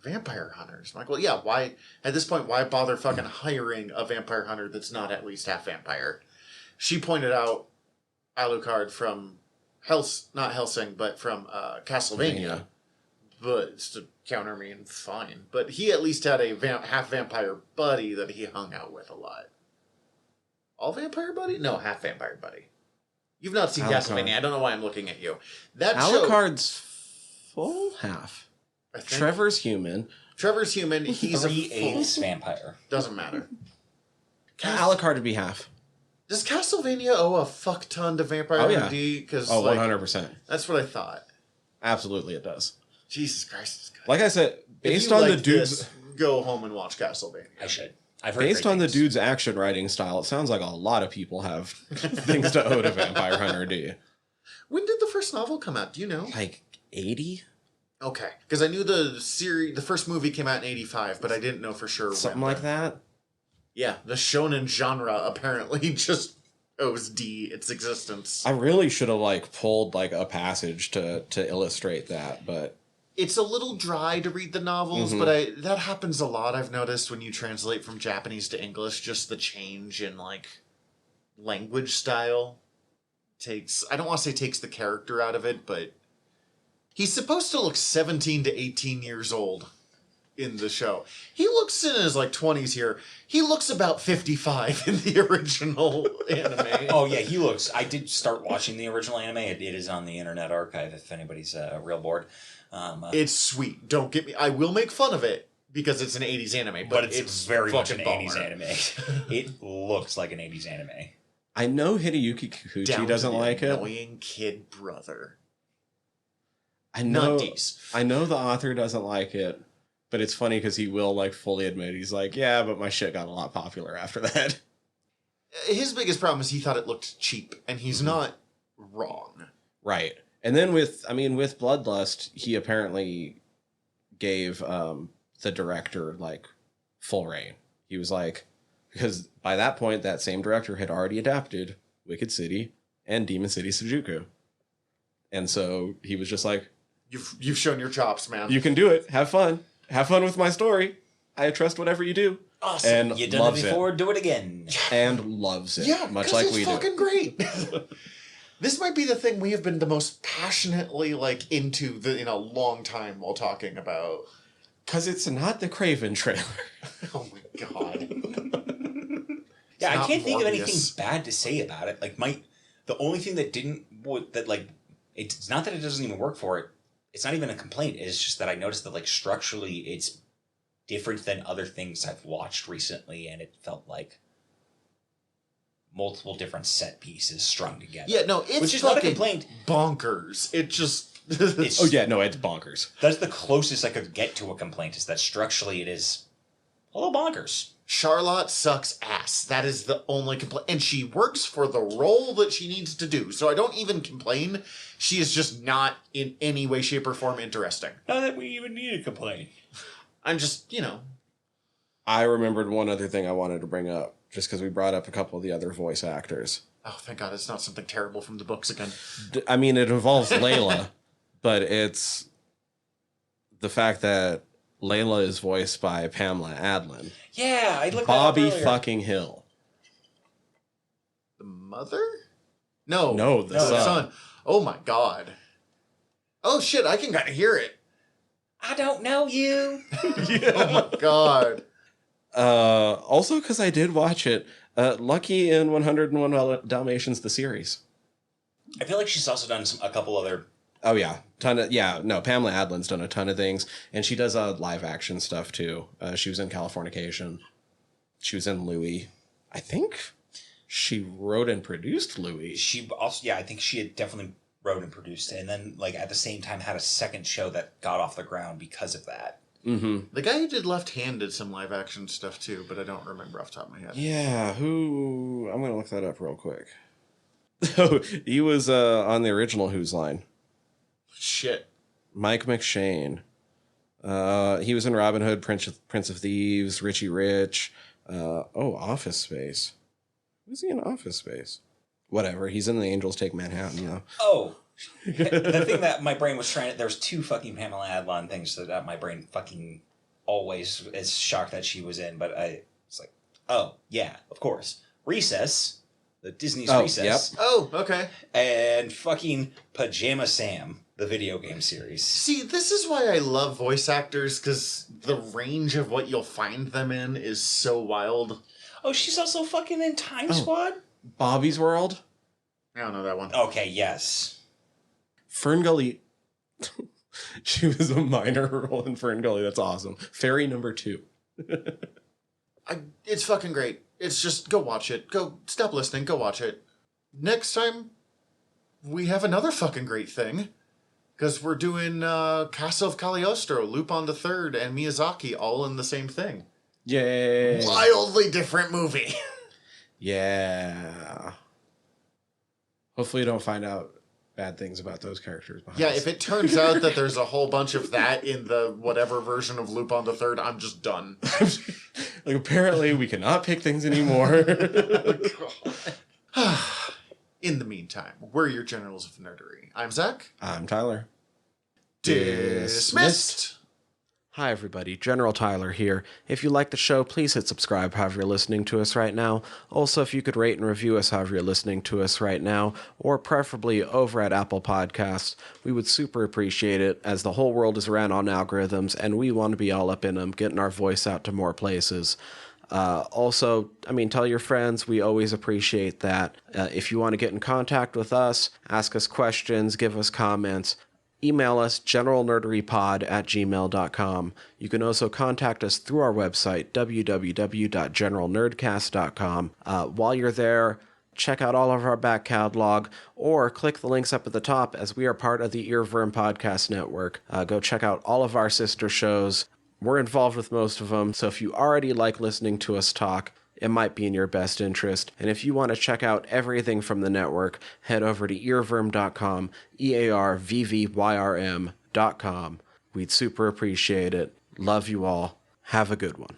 vampire hunters. I'm like, well, yeah, why, at this point, why bother fucking hiring a vampire hunter that's not at least half vampire? She pointed out Alucard from not Helsing, but from Castlevania. But it's to counter me and fine. But he at least had a half vampire buddy that he hung out with a lot. All vampire buddy? No, half vampire buddy. You've not seen Castlevania. I don't know why I'm looking at you. That Alucard's full half. I think Trevor's human. Trevor's human. He's 3/8 vampire. Doesn't matter. Alucard would be half. Does Castlevania owe a fuck ton to Vampire Oh, yeah. D? Because 100%. That's what I thought. Absolutely, it does. Jesus Christ, it's good. Like I said, based If you on the like dude's this, go home and watch Castlevania. I should. I've heard based great on the things. dude's action writing style, it sounds like a lot of people have things to owe to Vampire Hunter D. When did the first novel come out? Do you know? Like 80? Okay, because I knew the first movie came out in '85, but I didn't know for sure. Something when. like that. Yeah, the shonen genre apparently just owes D its existence. I really should have like pulled like a passage to illustrate that, but It's a little dry to read the novels, but that happens a lot. I've noticed when you translate from Japanese to English, just the change in like language style I don't want to say takes the character out of it, but he's supposed to look 17 to 18 years old in the show. He looks in his like 20s here. He looks about 55 in the original anime. Oh yeah, he looks. I did start watching the original anime. It is on the Internet Archive if anybody's real bored. It's sweet. Don't get me. I will make fun of it because it's an 80s anime, but it's very much an fucking 80s baller. anime. It looks like an 80s anime. I know Hideyuki Kikuchi Down doesn't to the like it. annoying kid brother. I know Nutties. I know the author doesn't like it, but it's funny because he will like fully admit he's like, yeah, but my shit got a lot popular after that. His biggest problem is he thought it looked cheap, and he's not wrong. Right. And then with Bloodlust, he apparently gave the director like full reign. He was like, because by that point, that same director had already adapted Wicked City and Demon City Sujuku. And so he was just like, You've shown your chops, man. you can do it. Have fun. Have fun with my story. I trust whatever you do. Awesome. And You done loves it before, do it again. And loves it. Yeah, much 'cause like it's we fucking do. great. This might be the thing we have been the most passionately like into in a long time while talking about. Because it's not the Craven trailer. Oh my god. Yeah, I not can't think of Morbius. anything bad to say about it. Like the only thing that it's not that it doesn't even work for it. It's not even a complaint. It's just that I noticed that like structurally it's different than other things I've watched recently, and it felt like multiple different set pieces strung together. Yeah, no, it's which is not a fucking complaint. bonkers. It just. It's, Oh, yeah, no, it's bonkers. That's the closest I could get to a complaint. Is that structurally it is a little bonkers. Charlotte sucks ass. That is the only complaint. And she works for the role that she needs to do. So I don't even complain. She is just not in any way, shape, or form interesting. Not that we even need to complain. I'm just, I remembered one other thing I wanted to bring up, just because we brought up a couple of the other voice actors. Oh, thank God, it's not something terrible from the books again. I mean, it involves Layla, but it's the fact that Layla is voiced by Pamela Adlon. Yeah, I looked Bobby that up earlier. fucking Hill. The mother? No. No, the the son. son. Oh my God. Oh shit, I can kind of hear it. I don't know you. Oh my God. Also, because I did watch it, Lucky in 101 Dalmatians, the series. I feel like she's also done a couple other. Oh, yeah. Pamela Adlon's done a ton of things, and she does live action stuff, too. She was in Californication. She was in Louie. I think she wrote and produced Louie. She also, I think she had definitely wrote and produced it, and then like at the same time had a second show that got off the ground because of that. Mm-hmm. The guy who did Left Hand did some live action stuff too, but I don't remember off the top of my head. Yeah, who... I'm going to look that up real quick. Oh, he was on the original Who's Line. Shit. Mike McShane. He was in Robin Hood, Prince of Thieves, Richie Rich. Office Space. Who's he in Office Space? Whatever. He's in The Angels Take Manhattan, though. Oh, the thing that my brain was trying to... There's two fucking Pamela Adlon things that my brain fucking always as shocked that she was in, but I was like, oh, yeah, of course. Recess, the Disney's Recess. Yep. Oh, okay. And fucking Pajama Sam, the video game series. See, this is why I love voice actors, because the range of what you'll find them in is so wild. Oh, she's also fucking in Time Squad? Bobby's World. I don't know that one. Okay, yes. Ferngully. She was a minor role in Ferngully. That's awesome. Fairy number 2. It's fucking great. It's just, go watch it. Go, stop listening, go watch it. Next time, we have another fucking great thing. Because we're doing Castle of Cagliostro, Lupin III, and Miyazaki all in the same thing. Yay. Wildly different movie. Yeah. Hopefully you don't find out bad things about those characters behind Yeah, us. if it turns out that there's a whole bunch of that in the whatever version of Lupin III, I'm just done. Like, apparently we cannot pick things anymore. In the meantime, we're your generals of nerdery. I'm Zach. I'm Tyler. Dismissed. Hi, everybody. General Tyler here. If you like the show, please hit subscribe however you're listening to us right now. Also, if you could rate and review us however you're listening to us right now, or preferably over at Apple Podcasts, we would super appreciate it, as the whole world is ran on algorithms, and we want to be all up in them, getting our voice out to more places. Also, tell your friends. We always appreciate that. If you want to get in contact with us, ask us questions, give us comments, email us generalnerderypod@gmail.com. You can also contact us through our website, www.generalnerdcast.com. While you're there, check out all of our back catalog, or click the links up at the top, as we are part of the Earworm Podcast Network. Go check out all of our sister shows. We're involved with most of them, so if you already like listening to us talk, it might be in your best interest. And if you want to check out everything from the network, head over to earworm.com, EARVVYRM.com. We'd super appreciate it. Love you all. Have a good one.